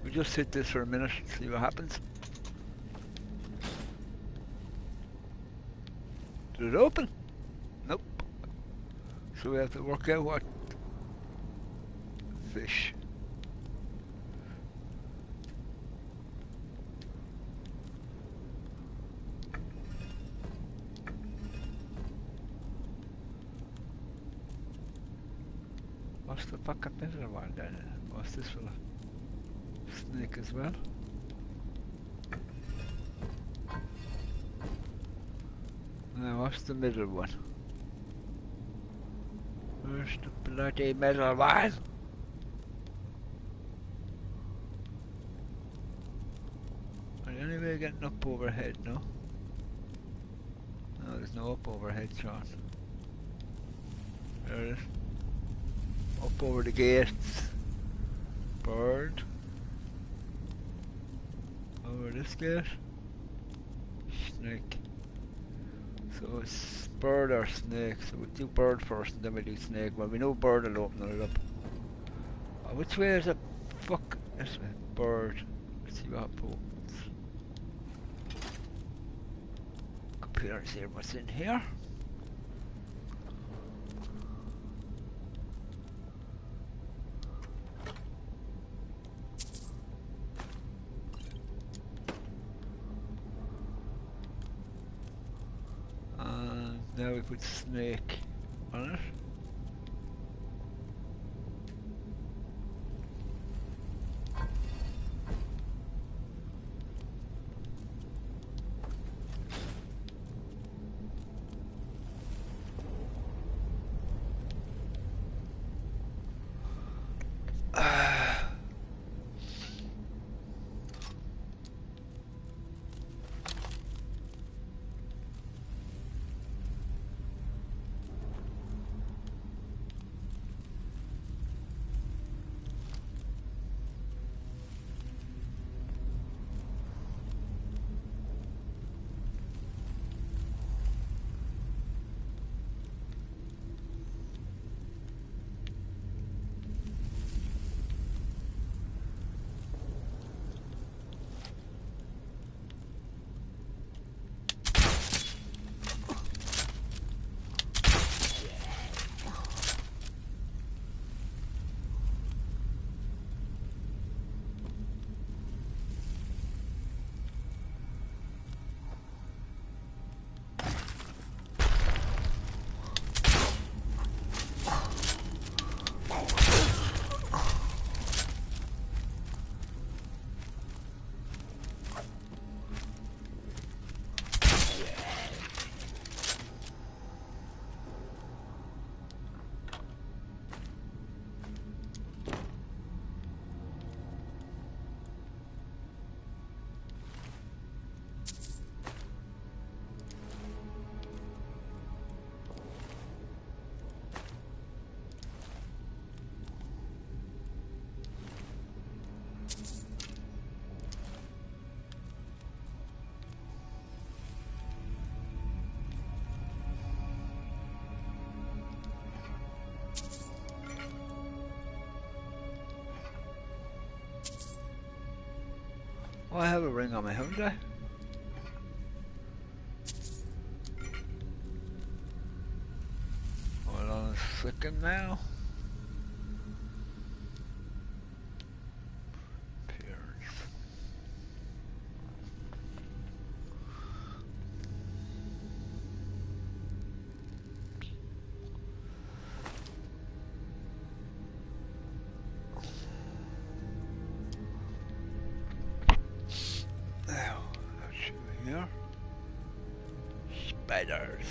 we just hit this for a minute, see what happens. Did it open? Nope. So we have to work out what fish. what's the fucking middle one then? What's this fella? Snake as well? Now what's the middle one? Where's the bloody middle one? Are you anyway getting up overhead, no? No, there's no up overhead, Sean. There it is. Up over the gates. Bird. Over this gate. Snake. So it's bird or snake. So we'll do bird first and then we'll do snake. Well, we know bird will open it up. Which way is it? Fuck. This way. Bird. Let's see what happens. Computer, see what's in here. Now we put snake on it. Oh, I have a ring on my hand, do I? Hold on a second now. Spiders.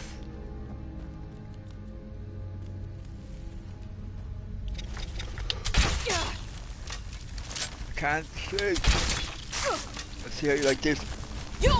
I can't see. Let's see how you like this. Yo!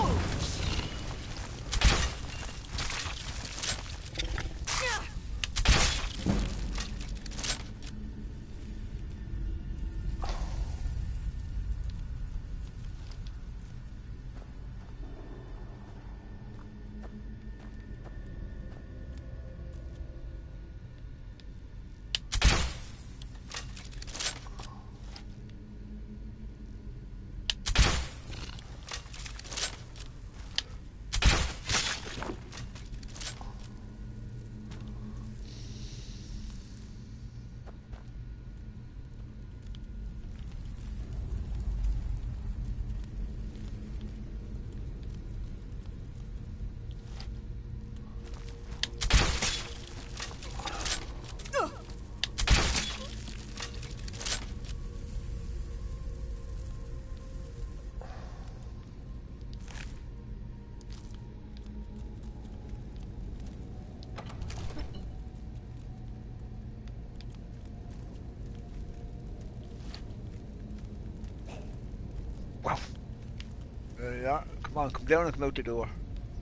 Come on, come down and come out the door.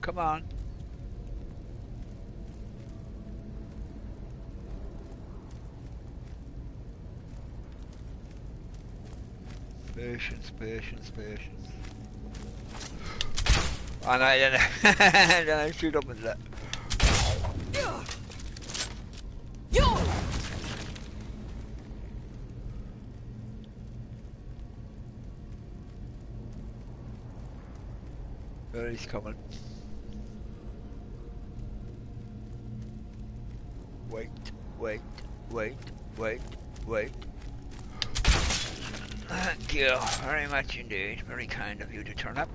Come on. Patience, patience, patience. And then I shoot up into that. There he's coming. Wait, wait, wait, wait, wait. Thank you very much indeed. Very kind of you to turn up.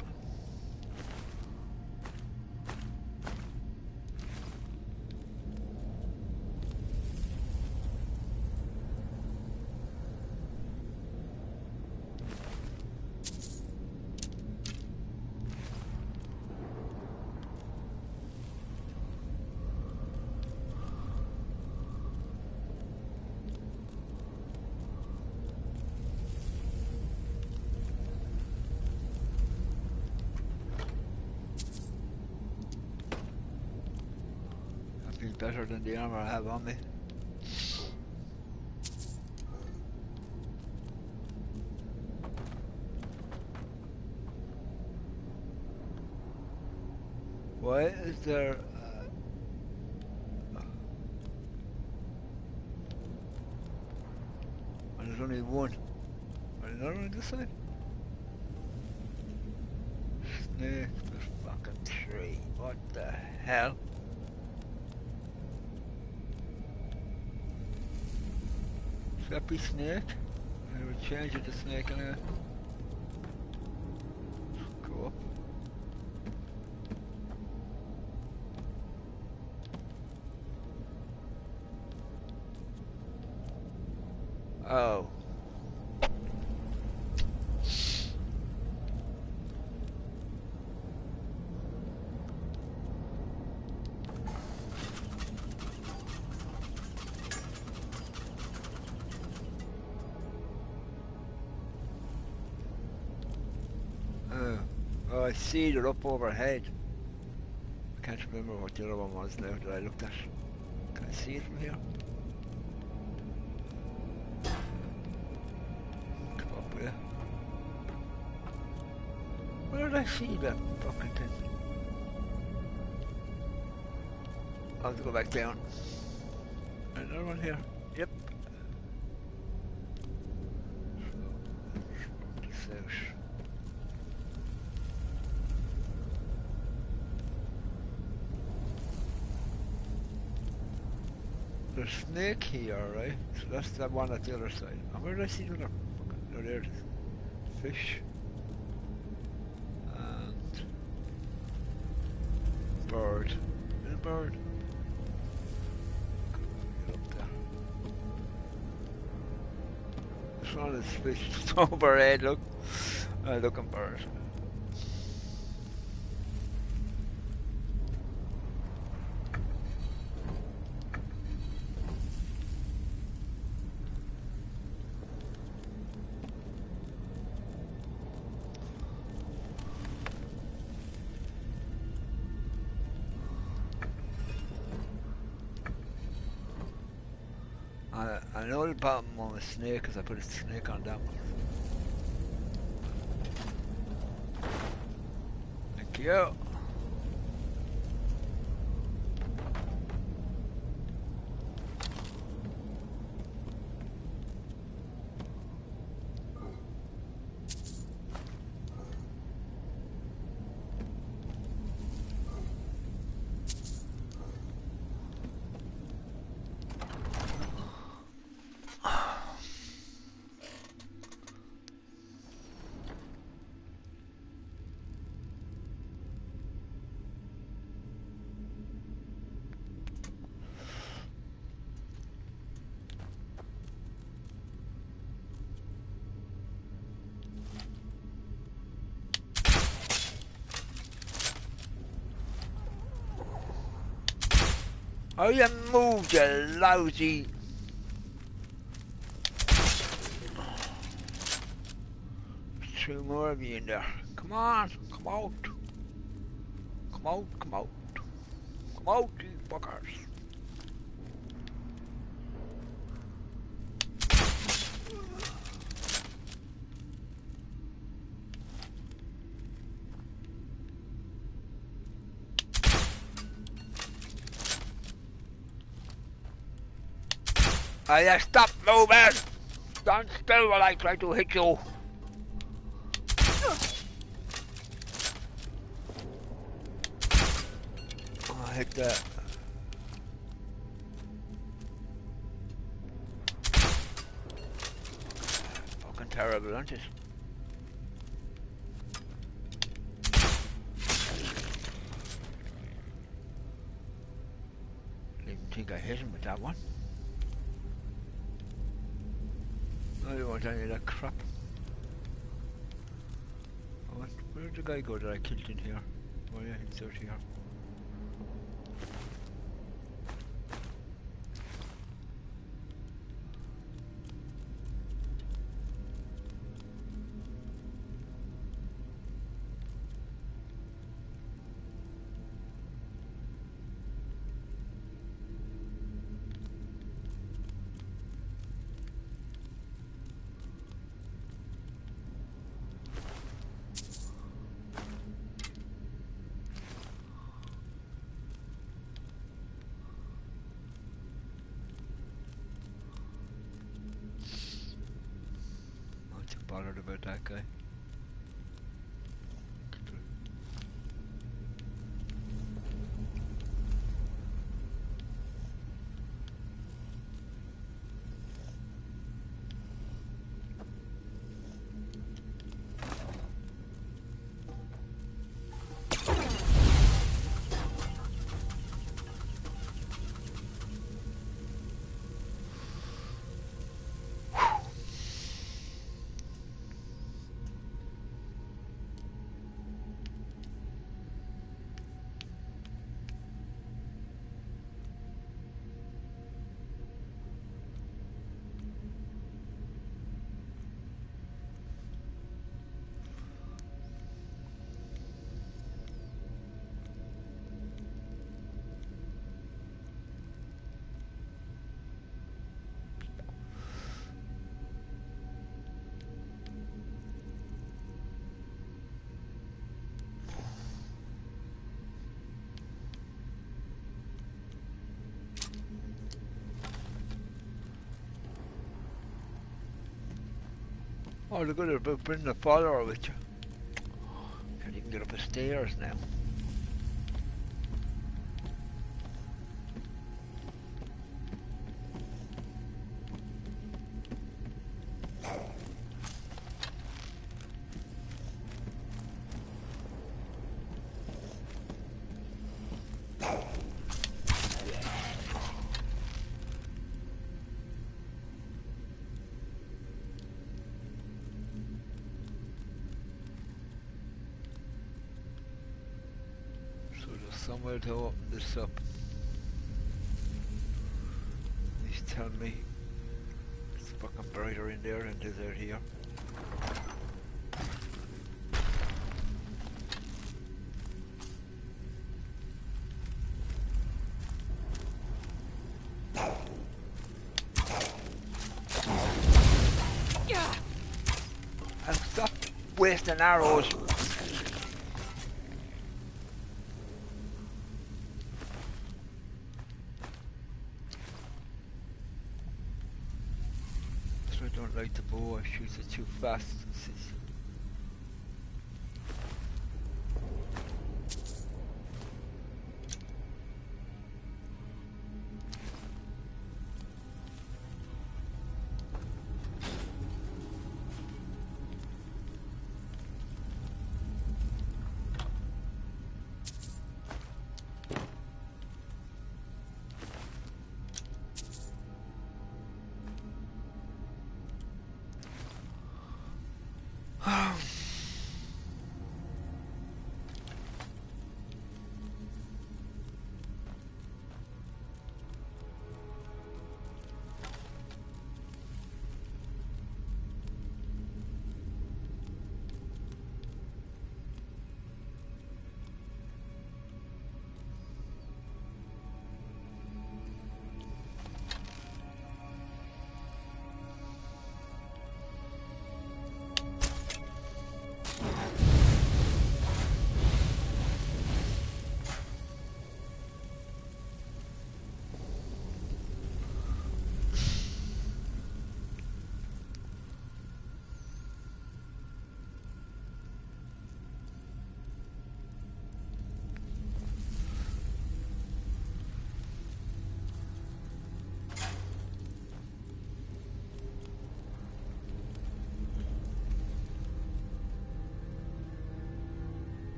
Better than the armor I have on me. Why is there and there's only one. There's another one on this side? Snake, there's fucking three. What the hell? That be snake? I would change it to snake anyway. Go up. Oh. Oh, I see it up overhead. I can't remember what the other one was now that I looked at. Can I see it from here? Come up here. Where did I see that fucking thing? I'll have to go back down. Another one here. Yep. There's a snake here, right? So that's the one at the other side. And where did I see the other? Oh, there it is. Fish. And bird. Is it a bird? Get up there. This one is fish. It's overhead, look. Looking bird. I know the bottom one was snake because I put a snake on that one. Thank you. Oh, you moved, you lousy. Two more of you in there. Come on, come out. Come out, come out. Come out, you fuckers. Stop moving! Stand still while I try to hit you. Oh, I hit that. Fucking terrible, aren't it? Didn't think I hit him with that one. I don't want any of that crap. Where did the guy go that I killed in here? Oh yeah, he's out here. Bothered about that guy. Oh, they're good about bringing a follower with you. Can't even get up the stairs now. Somewhere to open this up. He's telling me it's fucking brighter in there than it is out here. And stop wasting arrows. I don't like the bow, I shoot it too fast.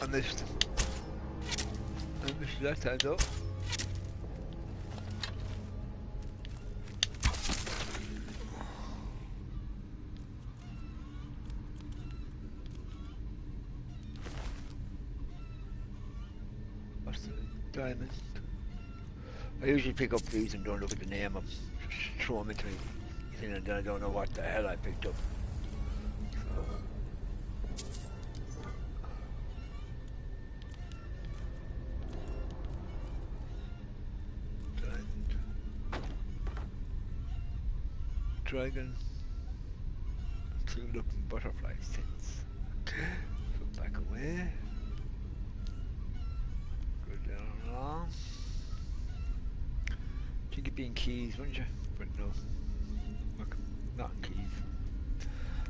I missed that time though. What's the diamond? I usually pick up these and don't look at the name of them. Just throw them into me, and then I don't know what the hell I picked up. Dragon, two looking butterfly things. So back away. Go down along. Think it'd be in keys, wouldn't you? But no. Look, not in keys.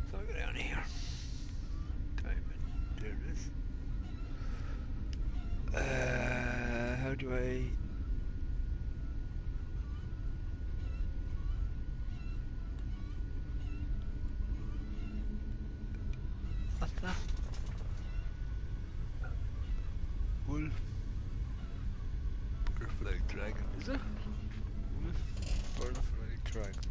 So I'll go down here. Diamond. There it is. How do I... What's that? Wolf. Butterfly dragon, is it? Wolf. Butterfly dragon.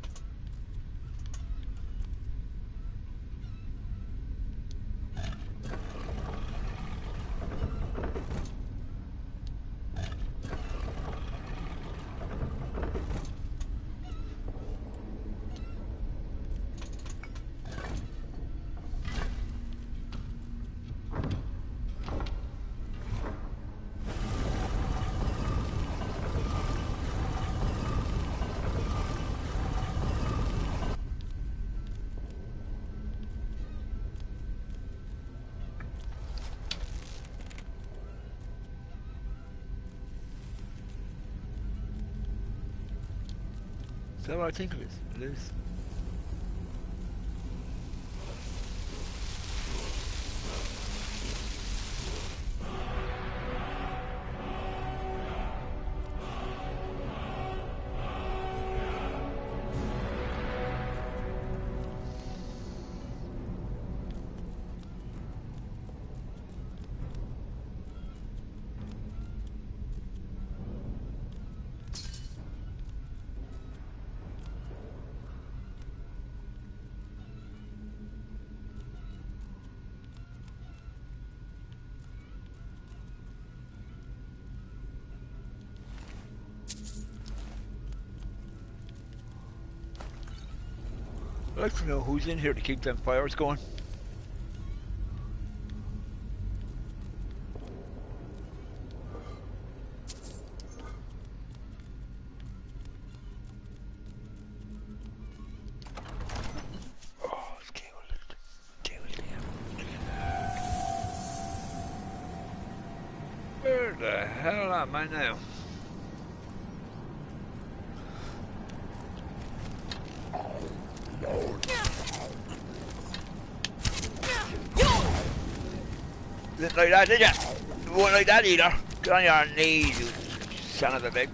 Is that what I think it is? It is. I'd like to know who's in here to keep them fires going. Where the hell am I now? Didn't like that, did ya? You won't like that either. Get on your knees, you son of a bitch.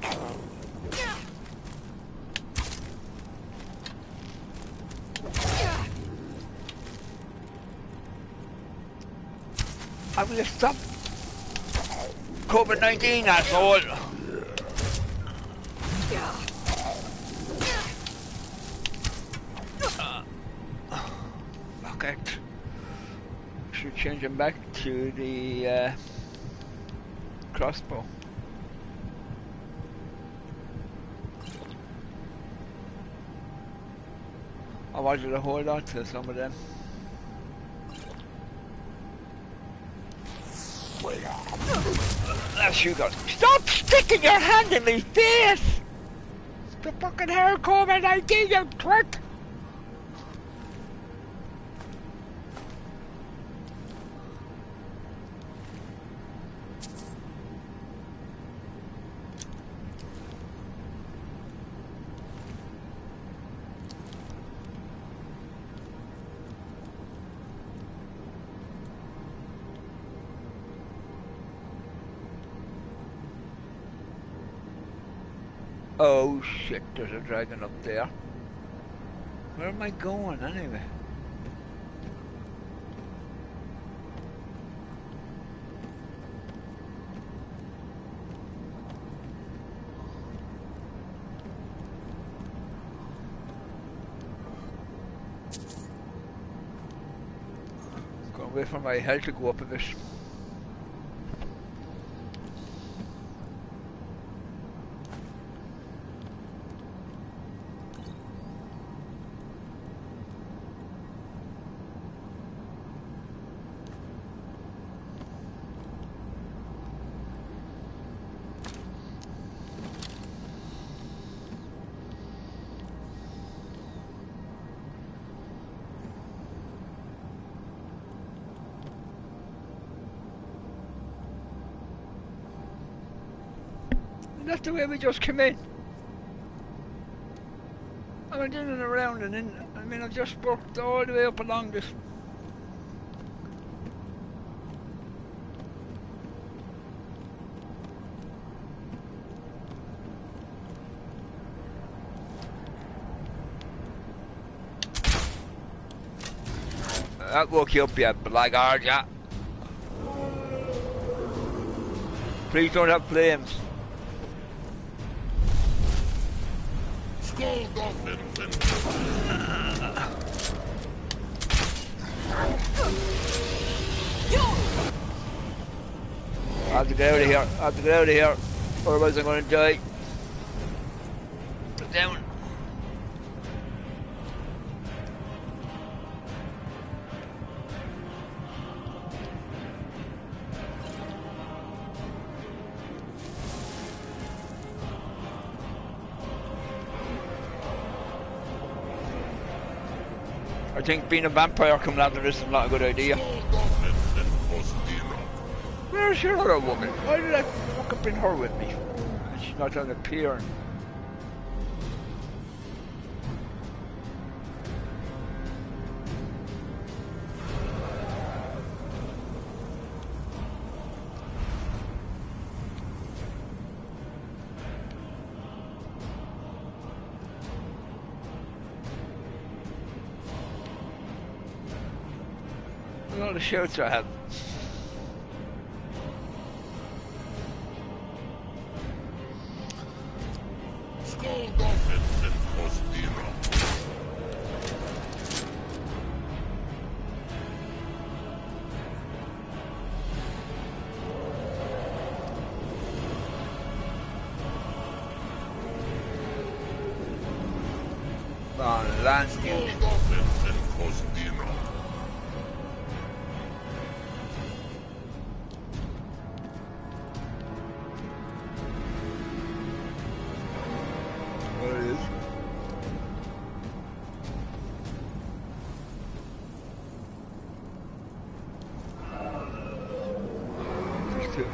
I'm gonna stop COVID-19, asshole. Fuck it. Should change him back to the crossbow. I wanted to hold on to some of them. That's you guys. Stop sticking your hand in my face! It's the fucking hair COVID-19, you twit! Oh shit, there's a dragon up there. Where am I going anyway? Wait for my health to go up a bit. That's the way we just came in. I went in and around and in. I mean, I've just worked all the way up along this. That woke you up, you blackguard, yeah. Please don't have flames. I have to get out of here. I have to get out of here. Otherwise I'm going to die. Put down. I think being a vampire coming out of this is not a good idea. Where's your other woman? Why did I fucking bring her with me? She's not on appearing. All the shouts I have. Land use. What it is? There's two.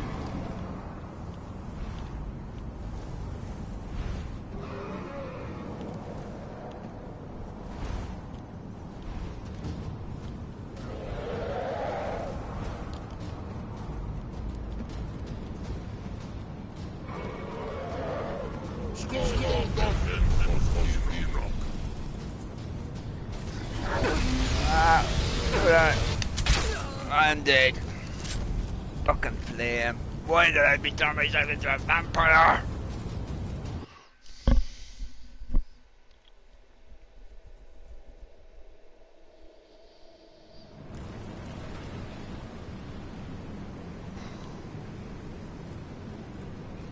I'm dead. Fucking flame. Why did I turn myself into a vampire?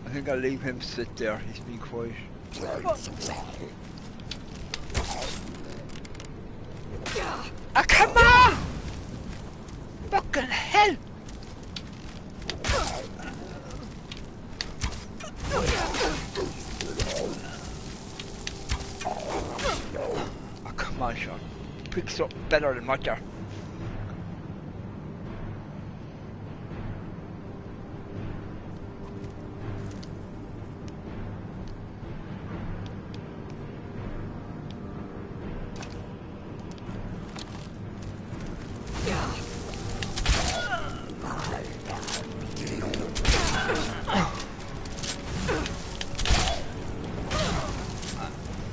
I think I'll leave him sit there. He's being quiet. Ah, come on! Fucking hell! Oh, come on, Sean. Pick something better than what you're.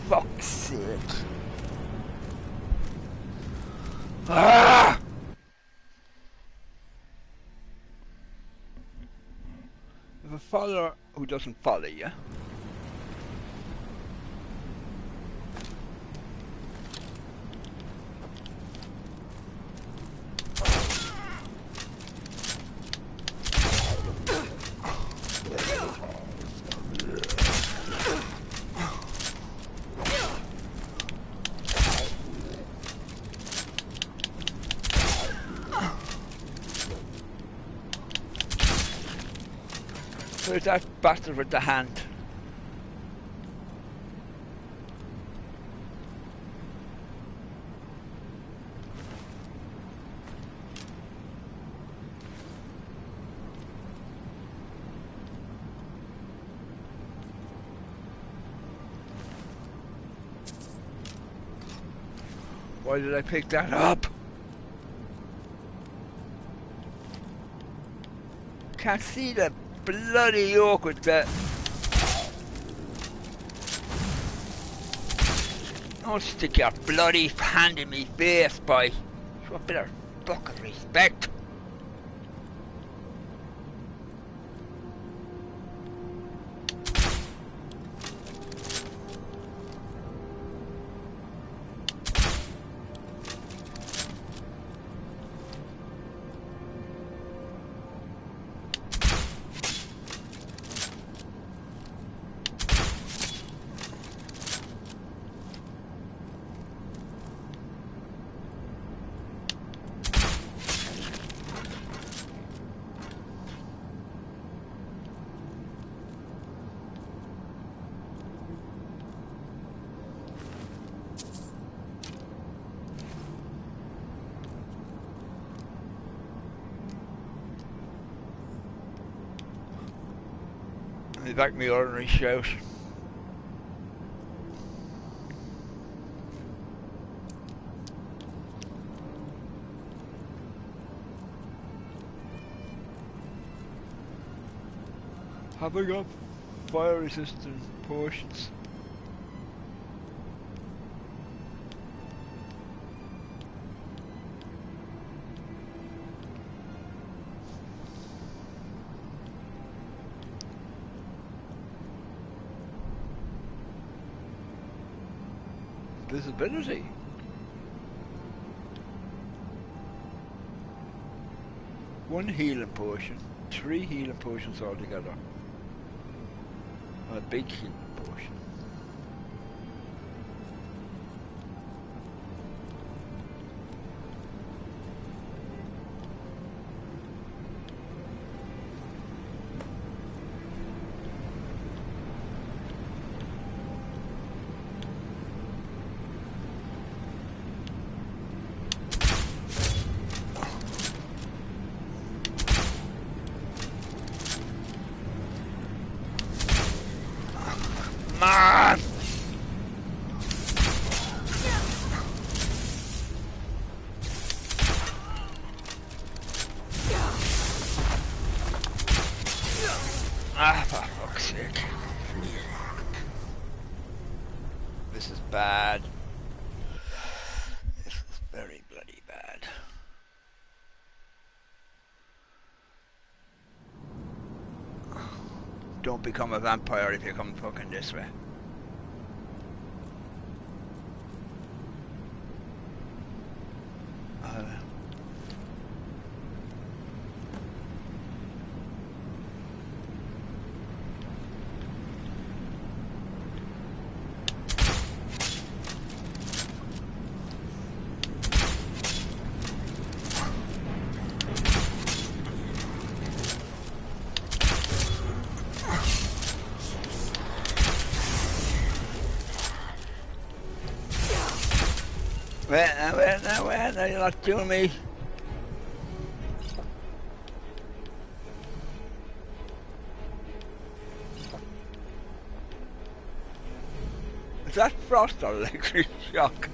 Fuck's sake. Ah! If a follower who doesn't follow you. Where's that bastard with the hand? Why did I pick that up? Can't see the bloody yoke with that. Don't stick your bloody hand in me face, boy. Show a bit of fucking respect. Back me ordinary shout. Have I got fire resistant potions? Visibility. One healing potion, 3 healing potions altogether. A big healing potion. Man! Ah, for fuck's sake. This is bad. This is very bloody bad. Don't become a vampire if you come fucking this way. Wait, now you're not doing me. Is that frost or electric shock?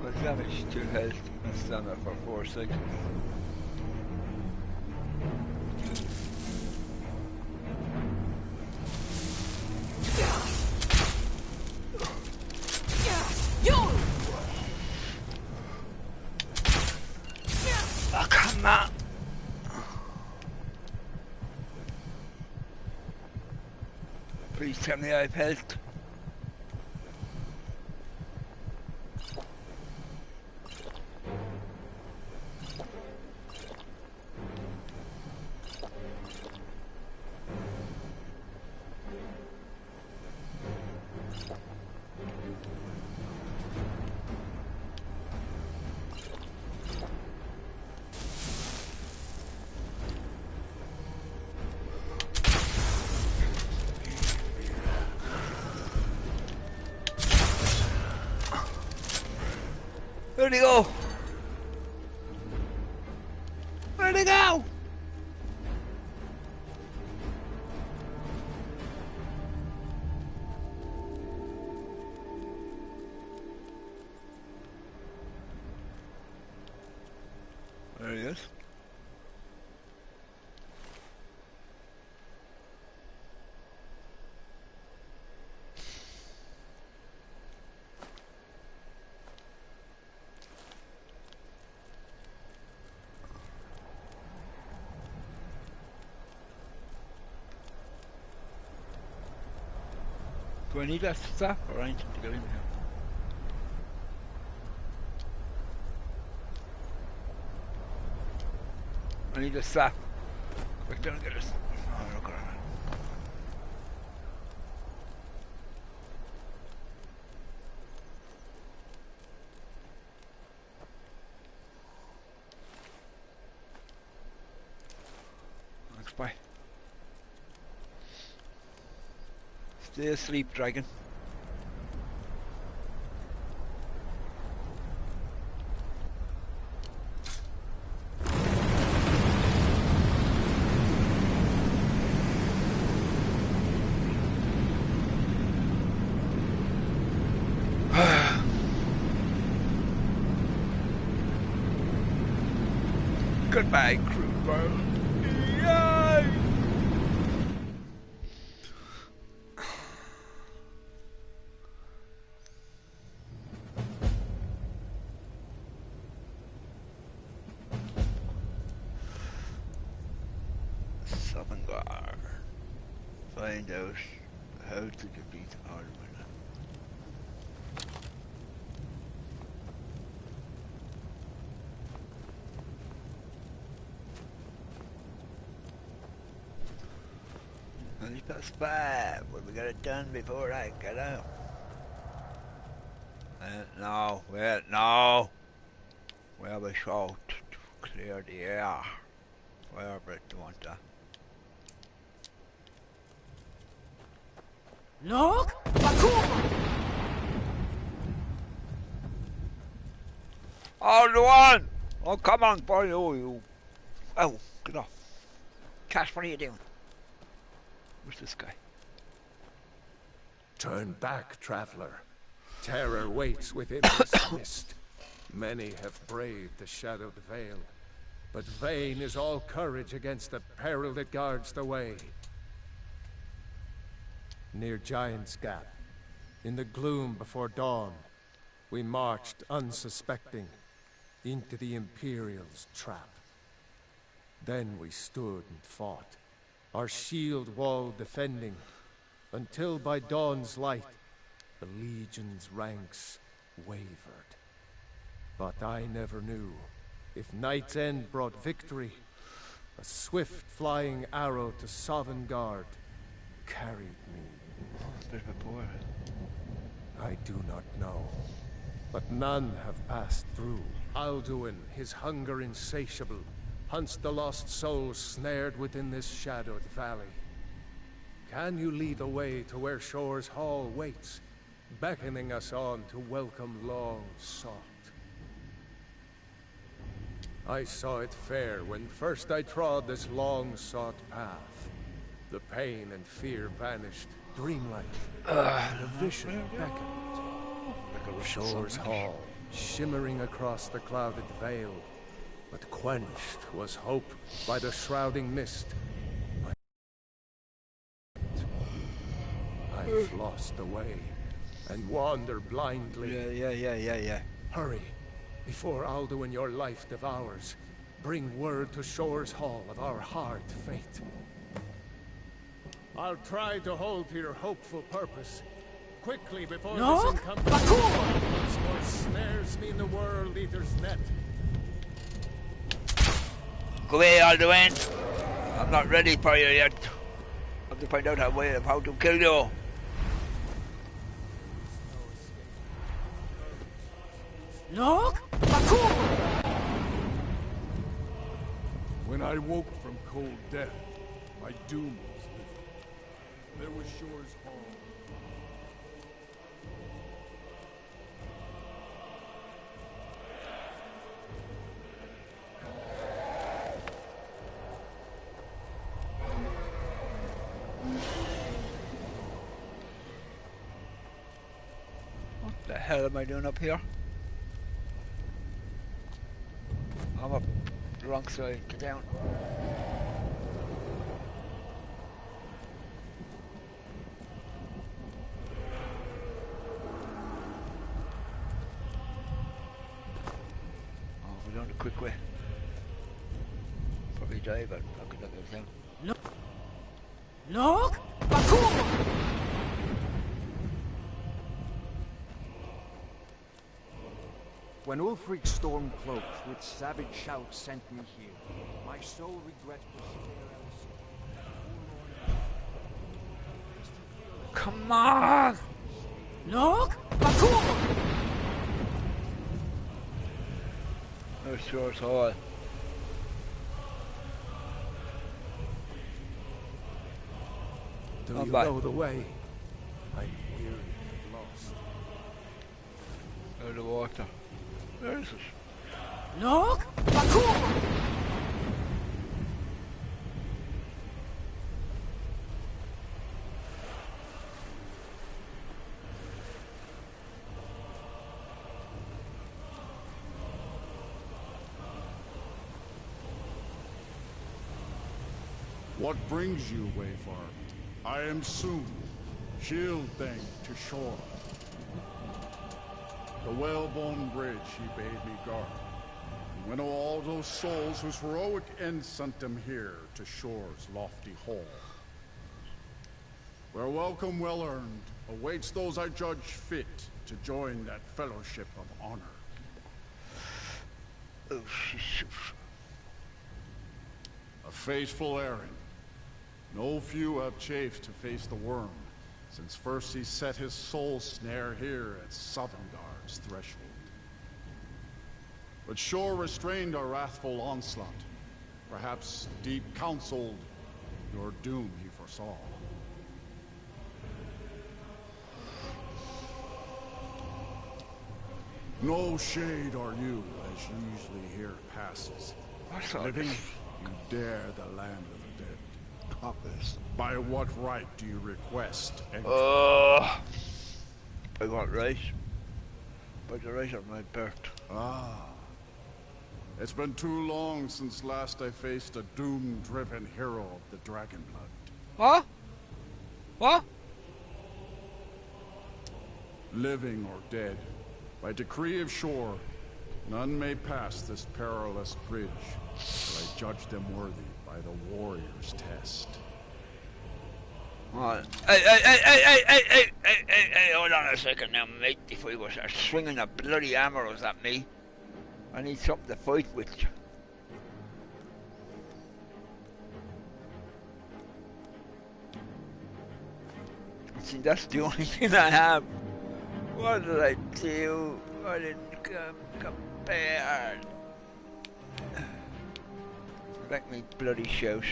Well, damage to health and stamina for 4 seconds. Oh, come on. Please tell me I've health. Where'd he go? Where'd he go? There he is. Do I need that stuff or anything to get in here? I need a staff. Quick down and get this. Oh, look at that. Thanks, bye. Stay asleep, dragon. Goodbye, crew bird. Yay! Sovngarde. Find out how to defeat Arwen. Past 5. Well, we got it done before I get out. No, wait, no. We have a shout to clear the air. Wherever it want that. Look! Oh, the one! Oh, come on, boy. Oh, you. Oh, get off. Cash, what are you doing? Where's this guy? Turn back, traveler. Terror waits within this mist. Many have braved the shadowed veil, but vain is all courage against the peril that guards the way. Near Giant's Gap, in the gloom before dawn, we marched unsuspecting into the Imperial's trap. Then we stood and fought, our shield wall defending, until by dawn's light, the Legion's ranks wavered. But I never knew, if Night's End brought victory, a swift flying arrow to Sovngarde carried me. Bit of a boy. I do not know, but none have passed through. Alduin, his hunger insatiable, hunts the lost souls snared within this shadowed valley. Can you lead the way to where Shore's Hall waits, beckoning us on to welcome long sought? I saw it fair when first I trod this long sought path. The pain and fear vanished, dreamlike, and a vision beckoned. Shore's Hall, shimmering across the clouded veil, but quenched was hope by the shrouding mist. I've lost the way and wander blindly. Yeah. Hurry, before Alduin your life devours. Bring word to Shore's Hall of our hard fate. I'll try to hold to your hopeful purpose. Quickly before this encompassing once more snares me in the World Eater's net. Go away, Alduin. I'm not ready for you yet. I have to find out a way of how to kill you. Look! When I woke from cold death, my doom was living. There was Shore's Hall. The hell am I doing up here? I'm up the wrong side. Get down. Oh, we're doing the quick way. Probably die, but I could look at down. Look! Look! Bakugo! When Ulfric Stormcloaked with savage shouts sent me here, my sole regret was Come on! Look! Bakugo! No sure it's all. Do I'm you back. know the way? I'm weary and lost. Out of the water. Where is it? Look! Bakugo! What brings you, Wayfarer? I am soon. Shield thing to shore. The whalebone bridge he bade me guard. And winnow all those souls whose heroic end sent them here to shore's lofty hall. Where welcome well earned awaits those I judge fit to join that fellowship of honor. A faithful errand. No few have chafed to face the worm, since first he set his soul snare here at Sovngarde's threshold. But Shore restrained our wrathful onslaught. Perhaps deep counseled, your doom he foresaw. No shade are you, as usually here passes. Living, you dare the land of the dead. By what right do you request entry? By what right? By the right of my birth. Ah. It's been too long since last I faced a doom-driven hero of the Dragonblood. What? What? Living or dead, by decree of Shore, none may pass this perilous bridge till I judge them worthy by the warrior's test. Hey, hold on a second now, mate, before you go start swinging the bloody arrows at me. I need something to fight with. See, that's the only thing I have. What did I do? I didn't come prepared. Let me bloody shout.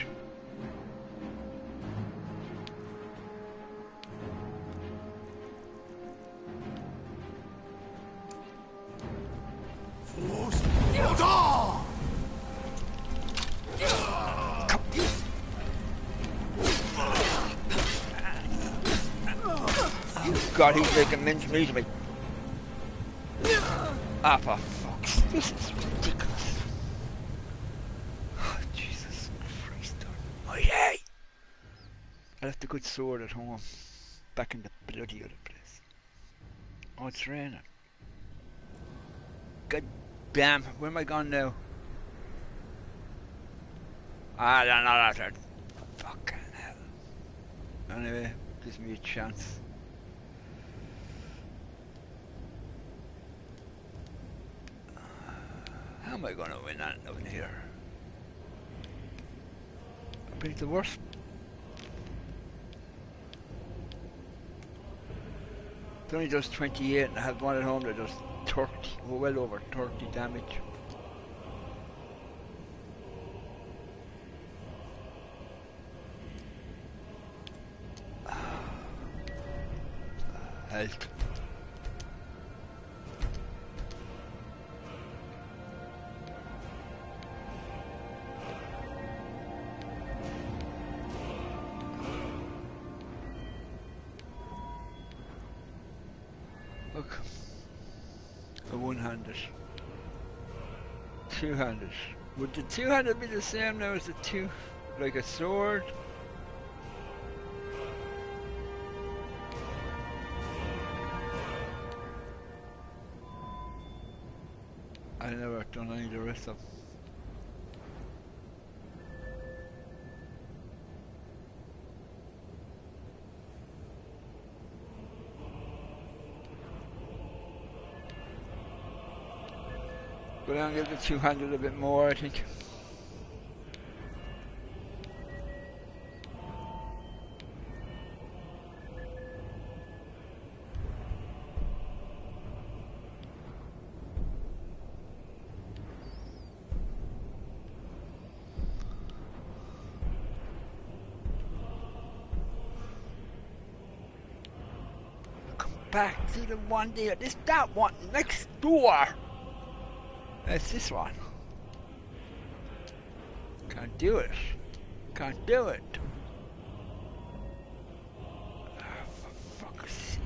God, he's making mincemeat of me. Ah, for fuck's sake. This is ridiculous. Oh, Jesus Christ. Oh, yay! I left a good sword at home. Back in the bloody other place. Oh, it's raining. God damn, where am I gone now? I don't know, that's it. Fucking hell. Anyway, gives me a chance. How am I going to win that over here? I picked the worst. It only does 28 and I have one at home that does 30, well over 30 damage. Health. Look. one-handed. Two-handed. Would the two-handed be the same now as the two, like a sword? I never done any of the rest of them. Go down and get the two-handed a bit more, I think. Come back to the one there. This that one next door. It's this one. Can't do it. Can't do it. Oh, for fuck's sake.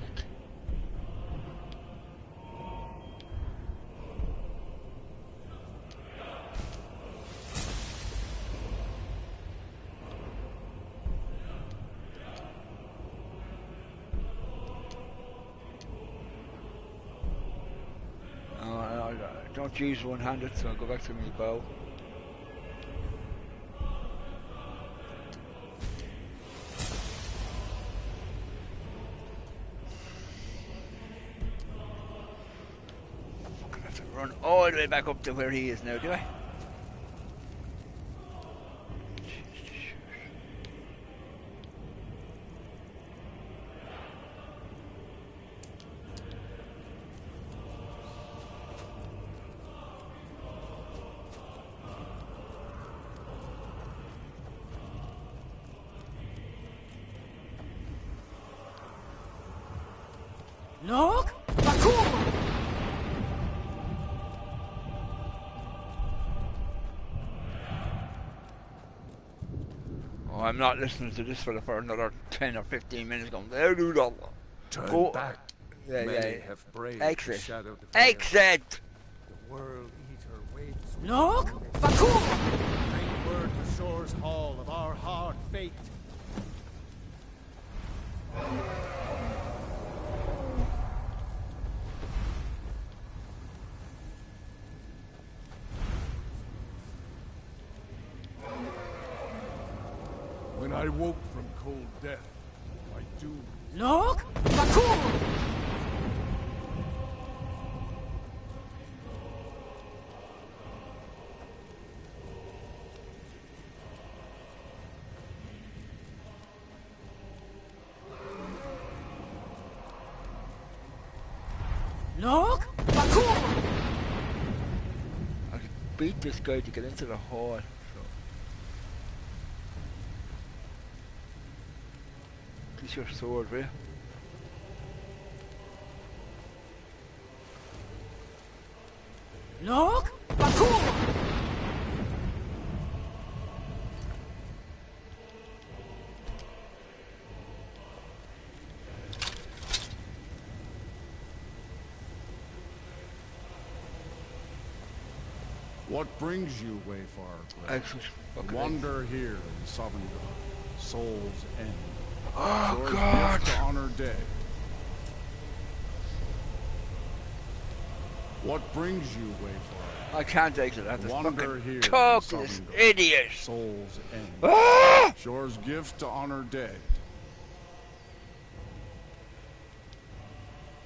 Don't use one-handed, so I'll go back to my bow. I'm gonna have to run all the way back up to where he is now, do I? Look! Bakur! Oh, I'm not listening to this fella for another 10 or 15 minutes going, there do that. Turn back. Yeah, Many yeah. have braved Exit. the shadow defile. Exit! The world eater waits. Look! Bakur! Bring word to Shore's Hall of our hard fate. When I woke from cold death, my doom. Look! Bakur! Look! Bakur! I could beat this guy to get into the hall. This your sword, right? Look! Bakur! What brings you, Wayfarer? Excellent. Wander here in Sovngarde, Soul's End. Oh, Shore's God! gift to honor dead. What brings you, Wayfarer? I can't exit. I have to Wander fucking here talk in to this Sovngarde, idiot. Soul's End. Ah! Shore's gift to honor dead.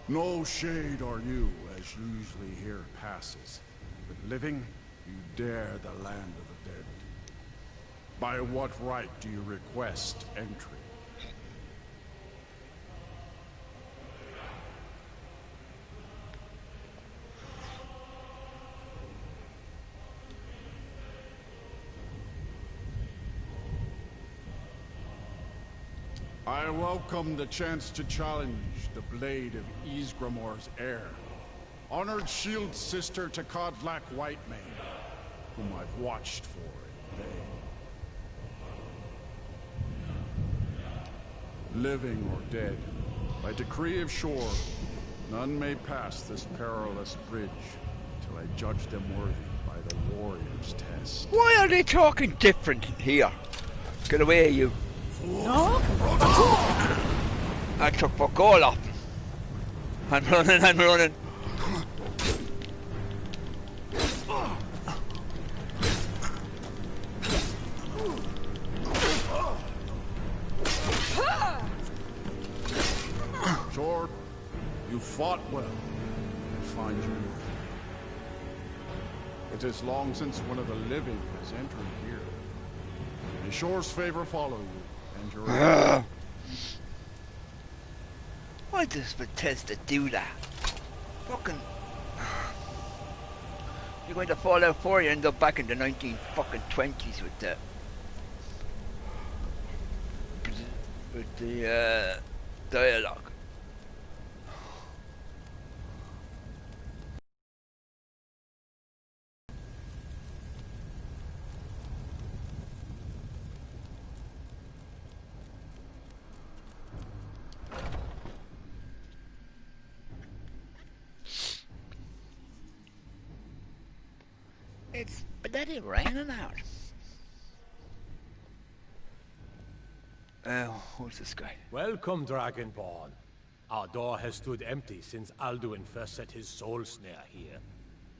No shade are you, as usually here passes. But living, you dare the land of the dead. By what right do you request entry? I welcome the chance to challenge the blade of Ysgramor's heir, honored shield sister to Kodlak Whitemane, whom I've watched for in vain. Living or dead, by decree of Shore, None may pass this perilous bridge till I judge them worthy by the warrior's test. Why are they talking different here? Get away, you. No? I took fuck all off. I'm running. Sure, you fought well. I find you worthy. It is long since one of the living has entered here. May Shore's favor follow you, and your Why does Bethesda do that? Fucking... You're going to Fallout 4, you end up back in the 1920s with the dialogue. It's bloody raining out. Who's this guy? Welcome, Dragonborn. Our door has stood empty since Alduin first set his soul snare here.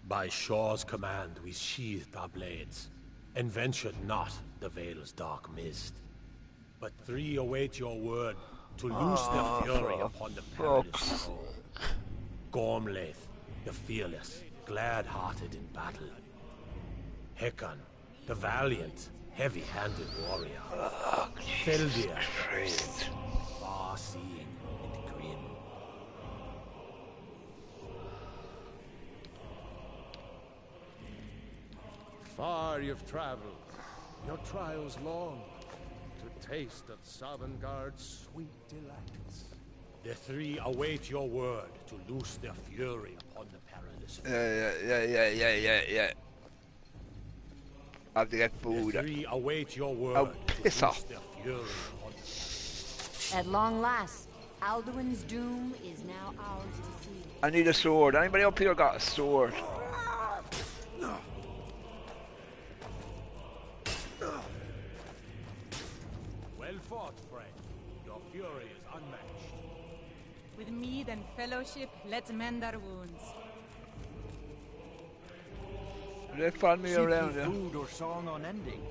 By Shore's command, we sheathed our blades, and ventured not the Vale's dark mist. But three await your word to loose their fury upon the perilous foe. Gormlaith, the fearless, glad-hearted in battle. Hekon, the valiant, heavy-handed warrior. Feldir, far-seeing and grim. Far you've traveled, your trials long, to taste of Sovngarde's sweet delights. The three await your word to loose their fury upon the perilous foe. Yeah. I have to get food. The three await your word Oh, piss to off. loose their fury upon the... At long last, Alduin's doom is now ours to see. I need a sword. Anybody up here got a sword? Well fought, friend. Your fury is unmatched. With mead and fellowship, let's mend our wounds. They follow me around, Seeking yeah. food or song unending.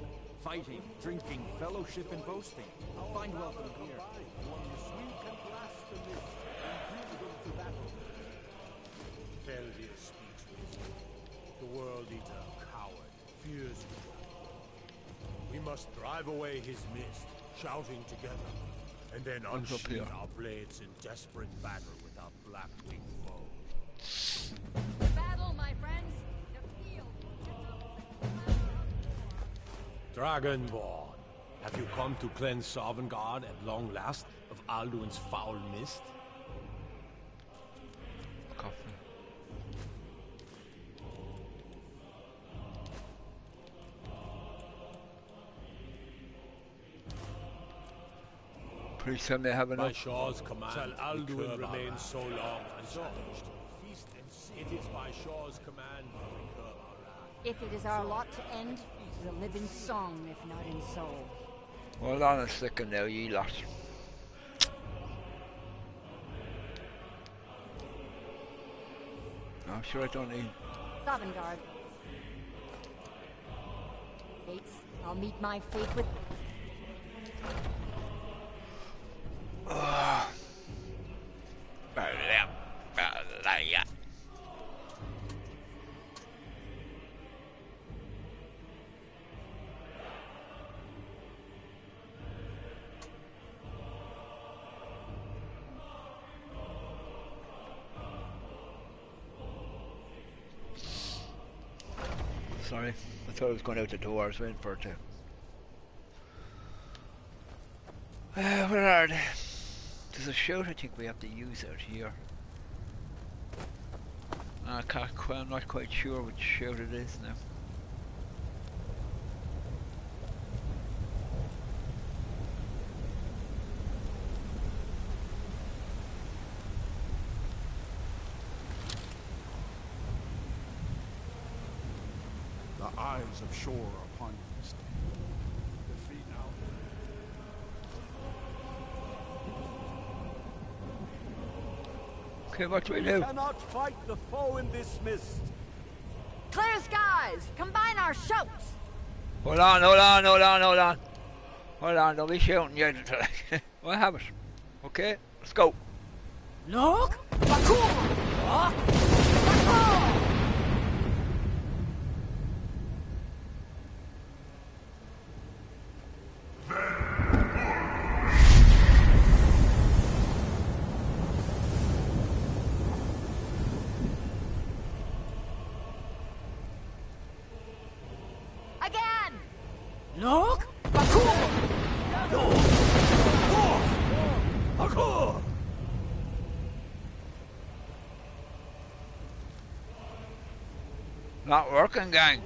Fighting, drinking, fellowship and boasting. Find welcome here. Feldir speaks wisdom. The World Eater, coward, fears you. We must drive away his mist, shouting together, and then unsheathe our blades in desperate battle with our black-winged foe. Battle, my friends! The field! Dragonborn, have you come to cleanse Sovngarde at long last of Alduin's foul mist? Please tell me I have By enough. Shore's command, shall Alduin remain so long unchallenged? It is by Shore's command that we curb our wrath. If it is our lot to end, we'll live in song, if not in soul. Hold on a second now, you lot. I'm sure I don't need... Sovngarde. Fates, I'll meet my fate with... Sorry, I thought I was going out the door. I was waiting for it to... where are they? There's a shout I think we have to use out here. I'm not quite sure which shout it is now. eyes of shore upon you this day. Defeat out. Okay, what do we do? We cannot fight the foe in this mist. Clear skies! Combine our shouts! Hold on. Hold on, don't be shouting yet until I have it. Okay, let's go. Look! Bakur! Again! Look! Bakur! Bakur! Not working, gang.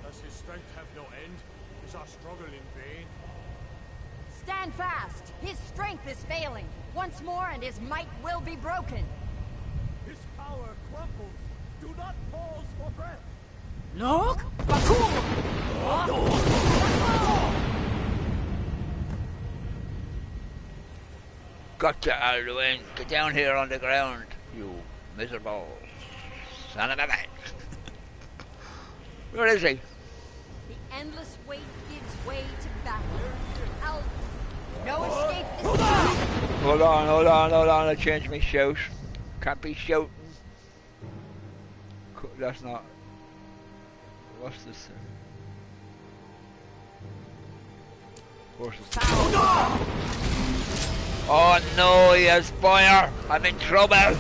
Does his strength have no end? Is our struggle in vain? Stand fast! His strength is failing. Once more and his might will be broken. His power crumbles. Do not pause for breath. Look! Bakur! Gotcha, Alduin. Get down here on the ground, you miserable son of a bitch. Where is he? The endless weight gives way to battle. No escape this time. Hold on. I changed my shout. Can't be shouting. That's not. What's this? Oh no, he has fire! I'm in trouble!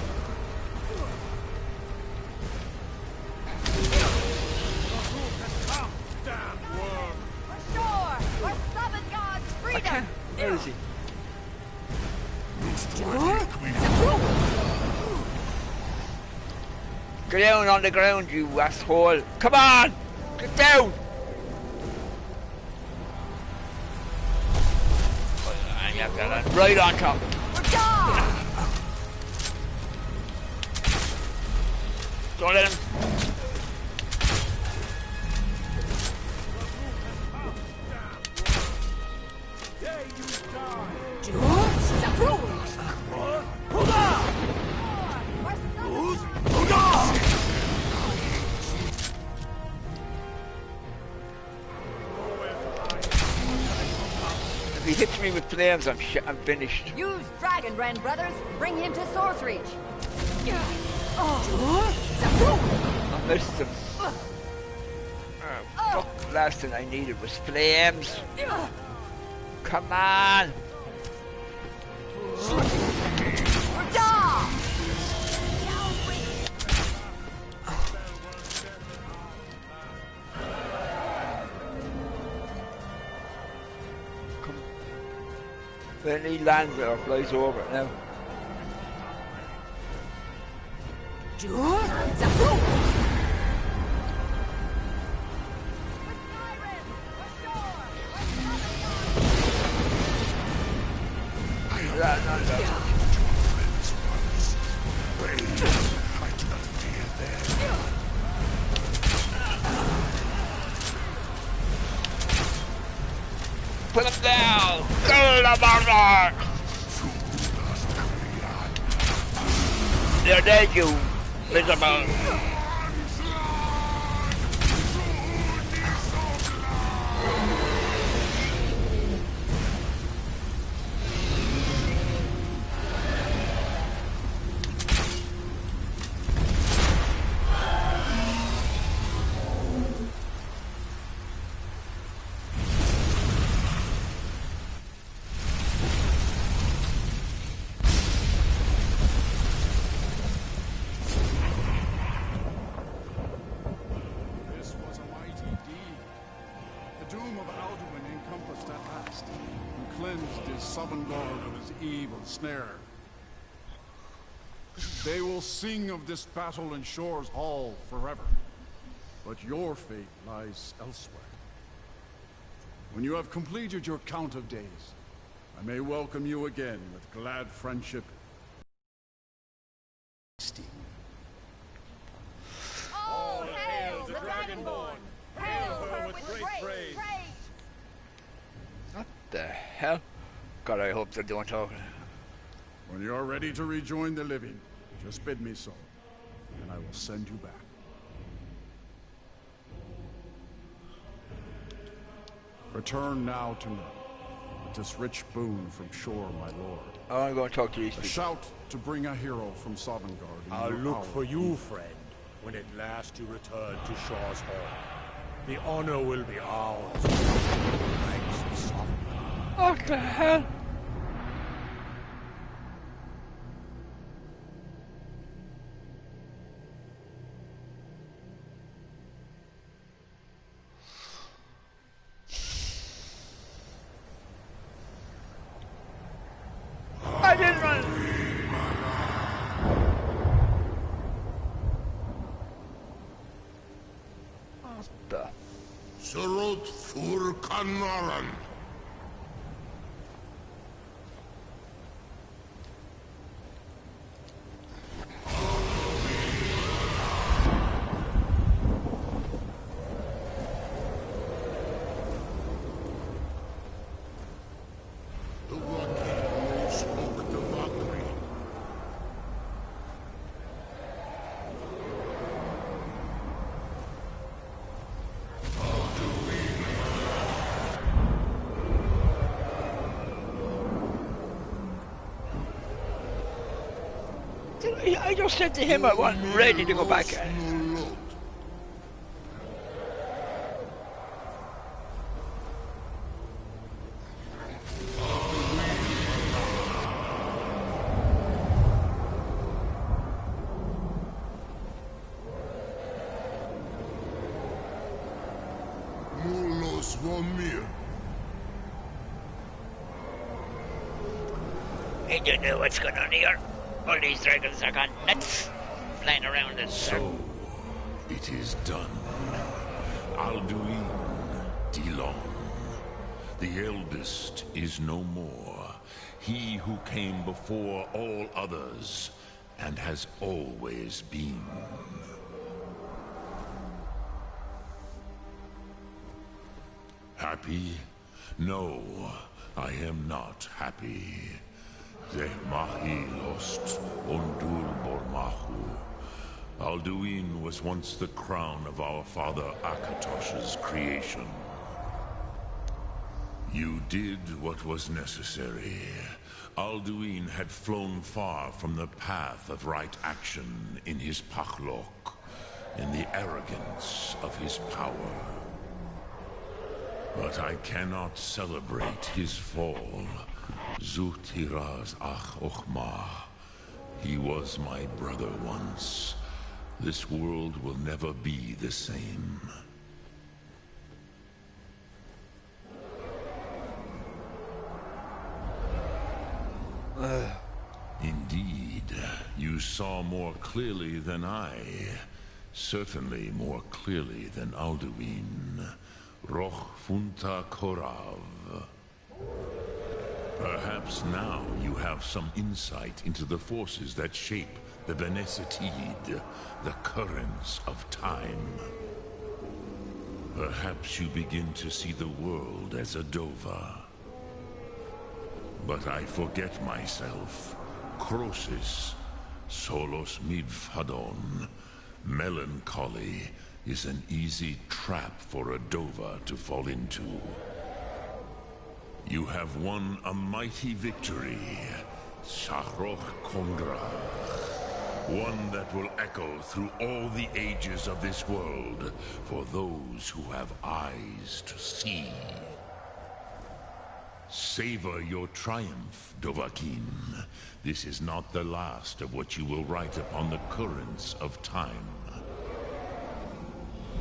Where is he? Get down on the ground, you asshole! Come on! Get down! And you have to land right on top. Don't let him. If he hits me with flames, I'm finished. Use Dragon Rend, brothers. Bring him to Source Reach. I missed him. Fuck, the last thing I needed was flames. Come on! Then he lands it or flies over it now. Put him down! Kill the murderer! They're dead, you miserable! Snare. They will sing of this battle in Shore's Hall forever, but your fate lies elsewhere. When you have completed your count of days, I may welcome you again with glad friendship. All hail the Dragonborn! Hail her with great praise! What the hell? God, I hope they're doing talking. When you're ready to rejoin the living, just bid me so, and I will send you back. Return now to me, with this rich boon from shore, my lord. I'm going to talk to these A people. shout to bring a hero from Sovngarde. I'll look for you, friend, when at last you return to Shaw's Hall. The honor will be ours. Thanks, son. What the hell? I didn't run. What the? Surot fur kanaran. I just said to him I wasn't ready to go back. Mulos vomir. I don't know what's going on here. All these dragons are gone nuts, flying around us. So, it is done. Alduin Dilon, the eldest, is no more. He who came before all others, and has always been. Happy? No, I am not happy. Zehmahi lost Ondul Bormahu. Alduin was once the crown of our father Akatosh's creation. You did what was necessary. Alduin had flown far from the path of right action in his Pachlok, in the arrogance of his power. But I cannot celebrate his fall. Zutiraz Ach Ochma. He was my brother once. This world will never be the same. Indeed, you saw more clearly than I. Certainly more clearly than Alduin. Roch Funta Korav. Perhaps now you have some insight into the forces that shape the Benesitid, the currents of time. Perhaps you begin to see the world as a Dova. But I forget myself. Crosis, Solos Midfadon, melancholy is an easy trap for a Dova to fall into. You have won a mighty victory, Shahroch Kongra. One that will echo through all the ages of this world for those who have eyes to see. Savor your triumph, Dovahkiin. This is not the last of what you will write upon the currents of time.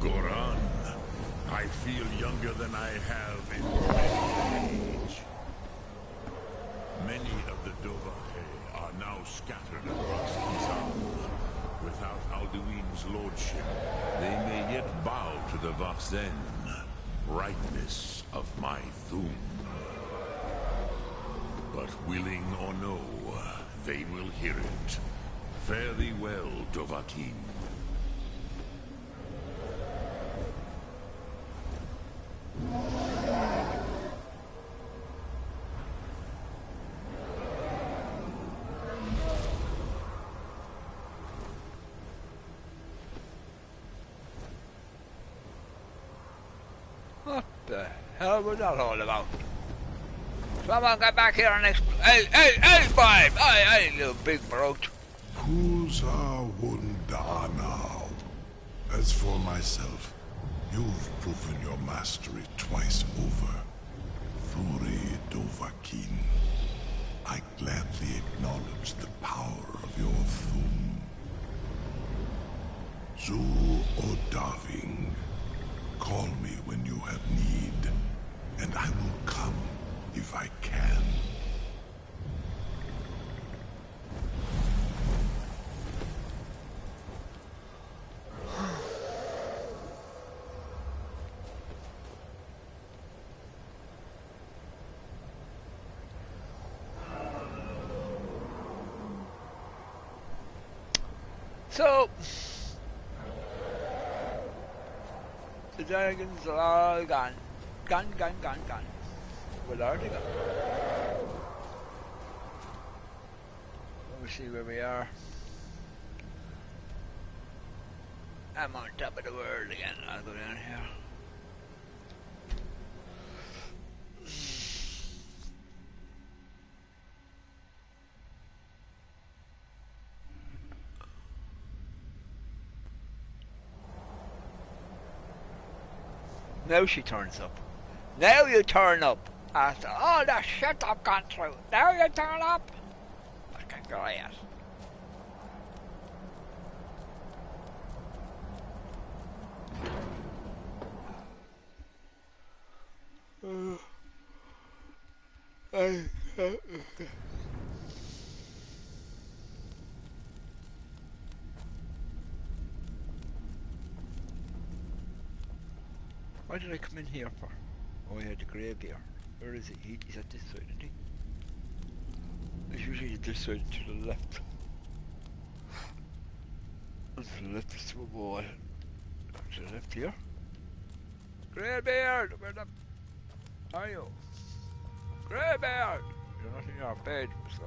Goran, I feel younger than I have in many age. Many of the Dovahkiin are now scattered across Kizan. Without Alduin's lordship, they may yet bow to the Vaxen. brightness of my Thum. But willing or no, they will hear it. Fare thee well, Dovahkiin. What the hell was that all about? Someone get back here and explain. Hey, five! Hey, little big brooch. Kuza Wunda now. As for myself, you've proven your mastery twice over. Thuri Dovahkiin, I gladly acknowledge the power of your Thum. Zu Odaving, call me when you have need, and I will come if I can. So, the dragons are all gone. Gone. Where are they gone? Let me see where we are. I'm on top of the world again. I'll go down here. Now she turns up. Now you turn up. After all the shit I've gone through. Now you turn up. Fucking great. Why did I come in here for? Oh yeah, the graveyard. Where is he? He's at this side, isn't he? He's usually at this side to the left. To the left is to a wall. To the left here. Greybeard! Where the are you? Greybeard! You're not in your bed, so.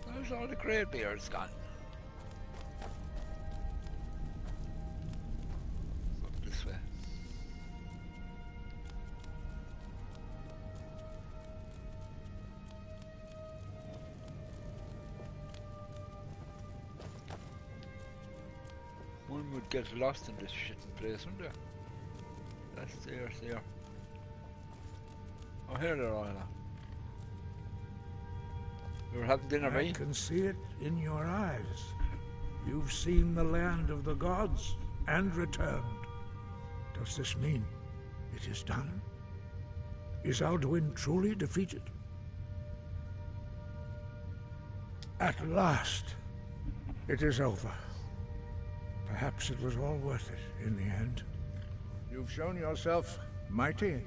Where's all the greybeards gone? Go this way. One would get lost in this shitting place, wouldn't there? That's there. Oh, here they're all at. We were having dinner, I can see it in your eyes. You've seen the land of the gods and returned. Does this mean it is done? Is Alduin truly defeated? At last, it is over. Perhaps it was all worth it in the end. You've shown yourself mighty,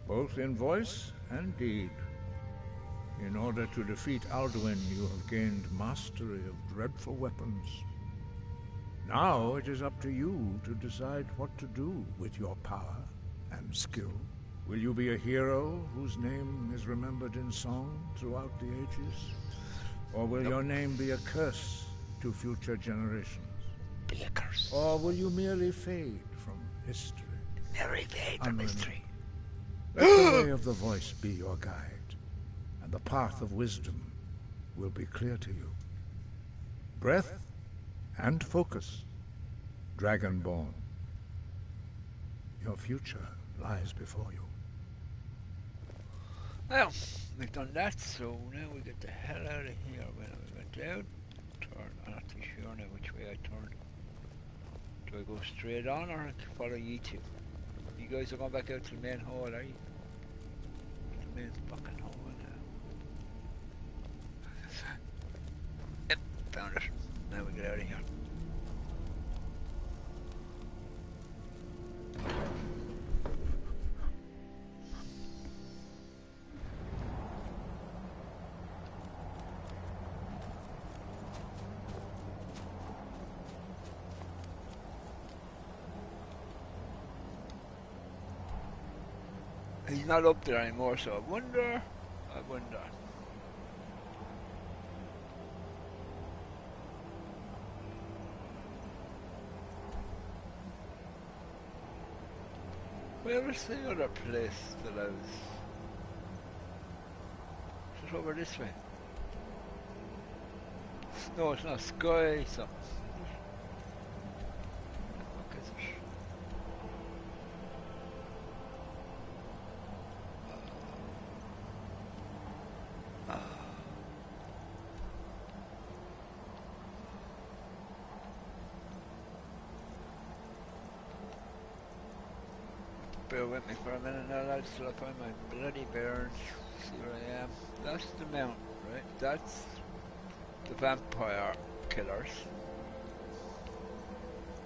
both in voice and deed. In order to defeat Alduin, you have gained mastery of dreadful weapons. Now it is up to you to decide what to do with your power and skill. Will you be a hero whose name is remembered in song throughout the ages? Or will your name be a curse to future generations? Be a curse. Or will you merely fade from history? Merely fade from history. Let the way of the voice be your guide, and the path of wisdom will be clear to you. Breath and focus, Dragonborn. Your future lies before you. Well, we've done that, so now we get the hell out of here. Well, we went down, turn. I'm not too sure now which way I turned. Do I go straight on or follow you two? You You guys are going back out to the main hall, are you? The main fucking hall now. Yep, found it. Now we get out of here. He's not up there anymore, so I wonder. Where was the other place that I was? Is it over this way? No, it's not Sky something. What is it? Bear with me for a minute now, lads, till I find my bloody bearings. See where I am. That's the mountain, right? That's the vampire killers.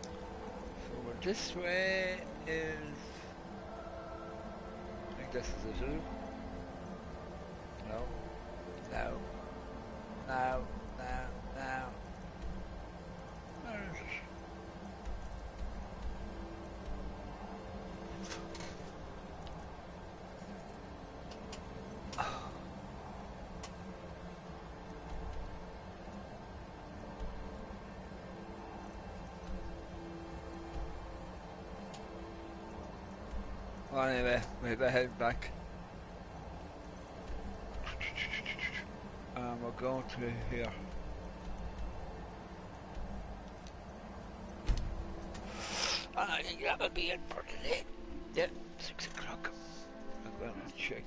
So over this way is... I think this is it, No. No. No. No. No. Where is it? Well, anyway, we better head back. We're going to here. I think that will be it for today. Yeah, 6 o'clock. I'm going to check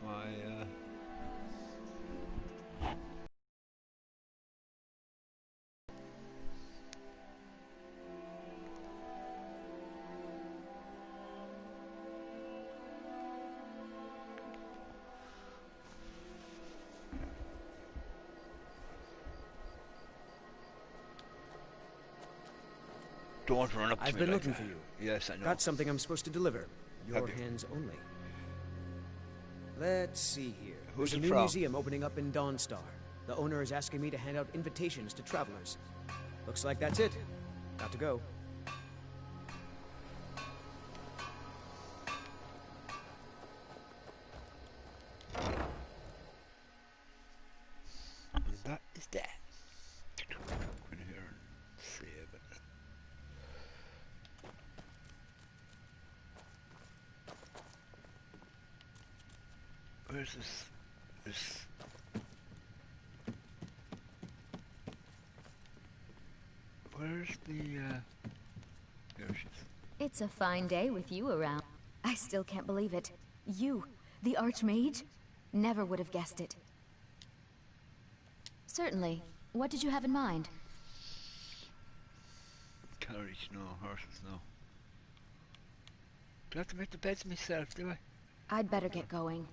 my Don't run up to me. I've been like looking that. for you. Yes, I know. Got something I'm supposed to deliver. Your Have you? hands only. Let's see here. Who's There's a it new from? museum opening up in Dawnstar. The owner is asking me to hand out invitations to travelers. Looks like that's it. Got to go. That is that. Go in here and save it. Where's this? Where's the, Here she is. It's a fine day with you around. I still can't believe it. You, the Archmage? Never would have guessed it. Certainly. What did you have in mind? Carriage, no. Horses, no. Do I have to make the beds myself, do I? I'd better get going.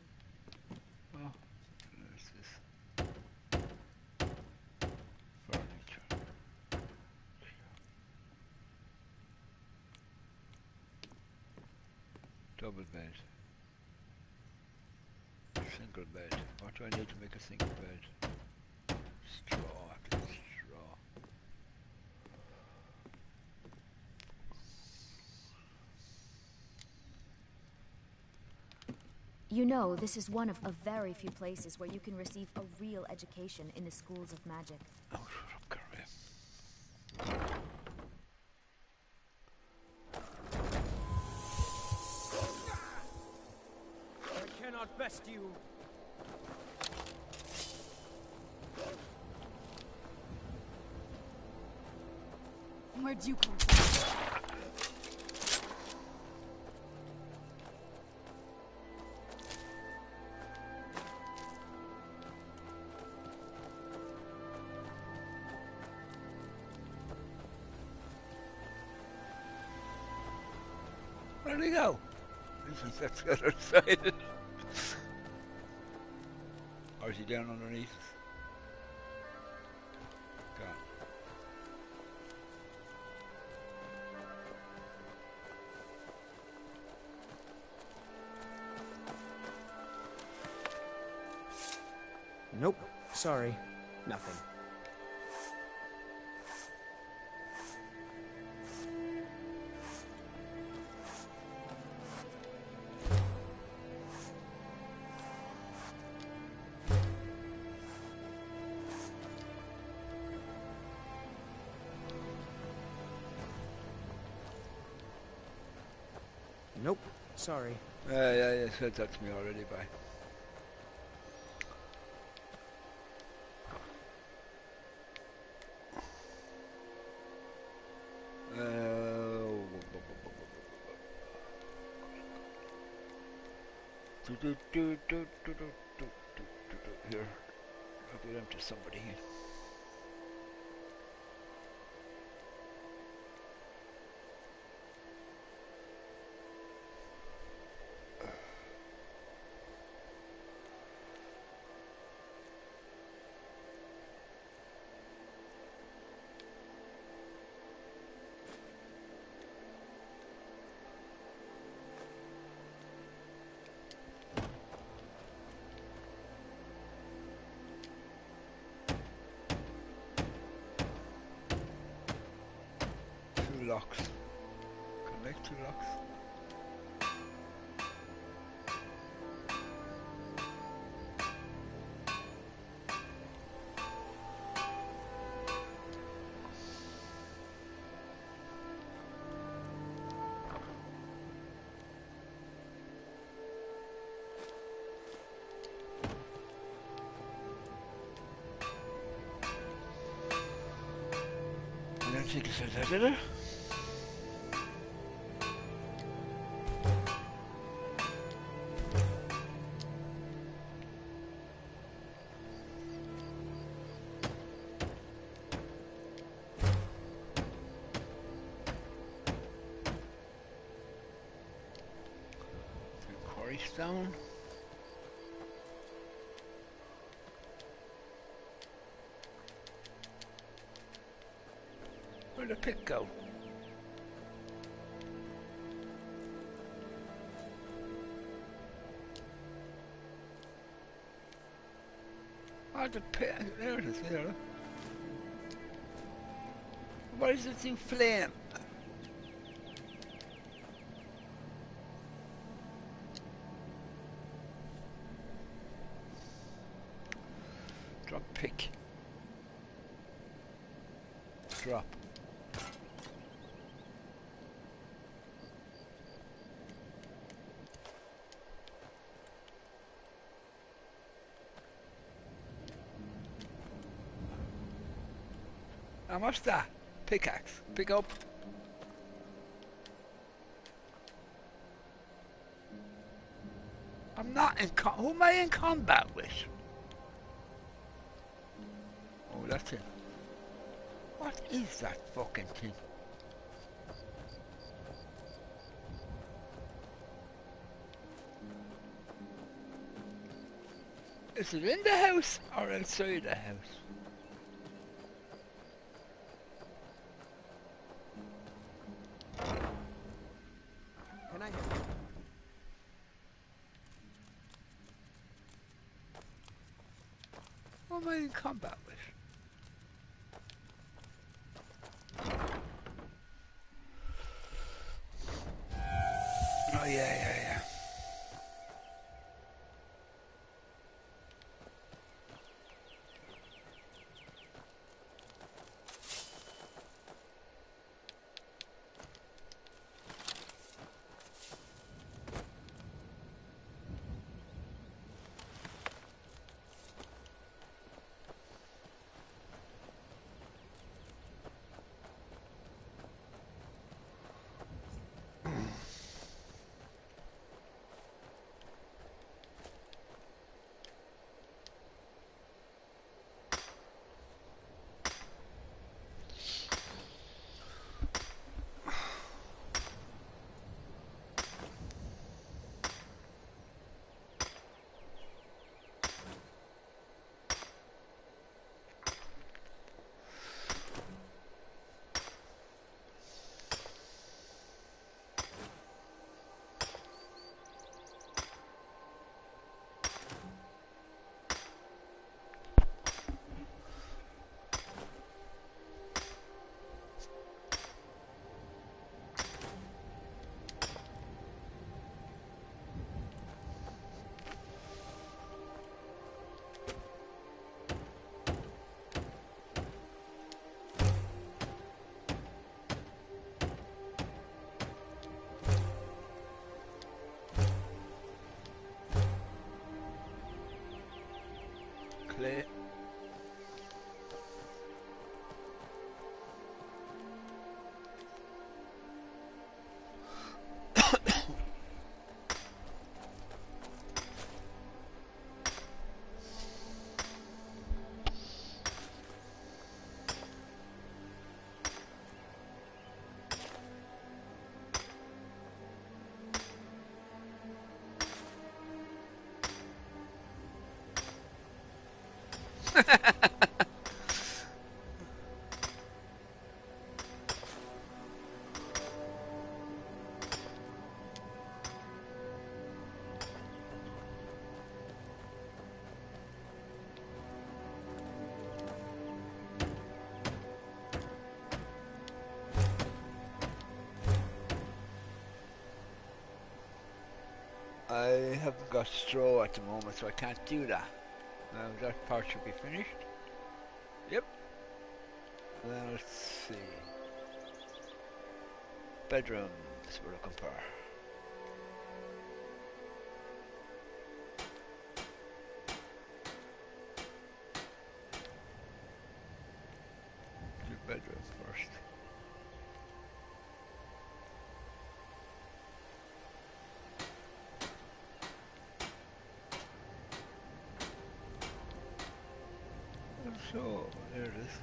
Oh, there's this. Furniture. Double bed. Single bed. What do I need to make a single bed? Straw, straw. You know, this is one of a very few places where you can receive a real education in the schools of magic. Oh, shut up, Carrie. I cannot best you. Where'd you come from? Where'd he go? That's the other side. Or is he down underneath? God. Nope. Sorry. Nothing. Nope. Sorry. Yeah, you said that to me already, bye. Here, I'll give them to somebody here. Locks. Connect two locks. I don't think it says that, did it? Stone. Where'd the pick go? Oh, the pick. There it is. There. What is this thing flame? Drop pick. Drop. How much that? Pickaxe. Pick up. I'm not in who am I in combat with? Oh, that's it. What is that fucking thing? Is it in the house or outside the house? Can I help you? What am I in combat with? Oh yeah. I haven't got straw at the moment, so I can't do that. Now that part should be finished. Yep. Now let's see. Bedrooms we're looking for. Do bedrooms first. So, there it is.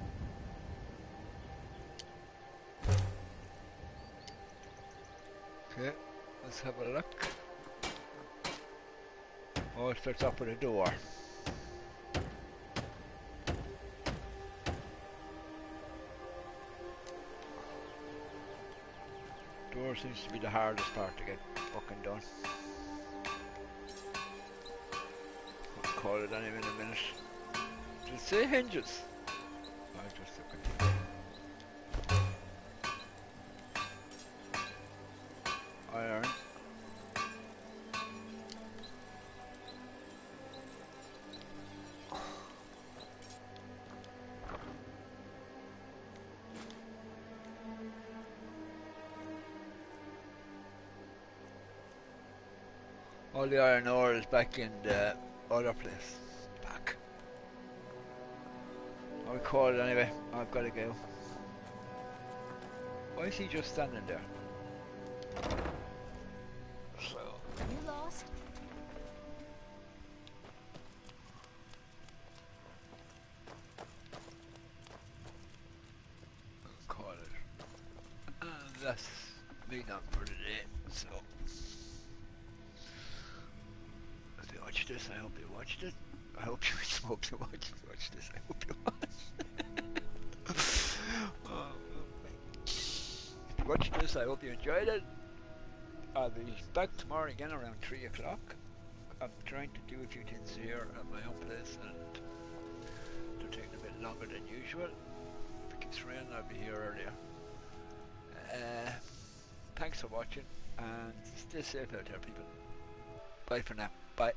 Okay, let's have a look. Oh, it starts up with a door. Door seems to be the hardest part to get fucking done. I'll call it any minute. Does it say hinges? I just took it. Iron. All the iron ore is back in the other place. Back. I'll call it anyway. I've got to go. Why is he just standing there? So. You lost? I'll call it. And that's me done for today. So. If you watched this, I hope you watched it. I hope you watched this. I hope you watched. If you watched this, I hope you enjoyed it. I'll be back tomorrow again around 3 o'clock. I'm trying to do a few things here at my own place and they're taking a bit longer than usual. If it keeps raining, I'll be here earlier. Thanks for watching and stay safe out there, people. Bye for now. Bye.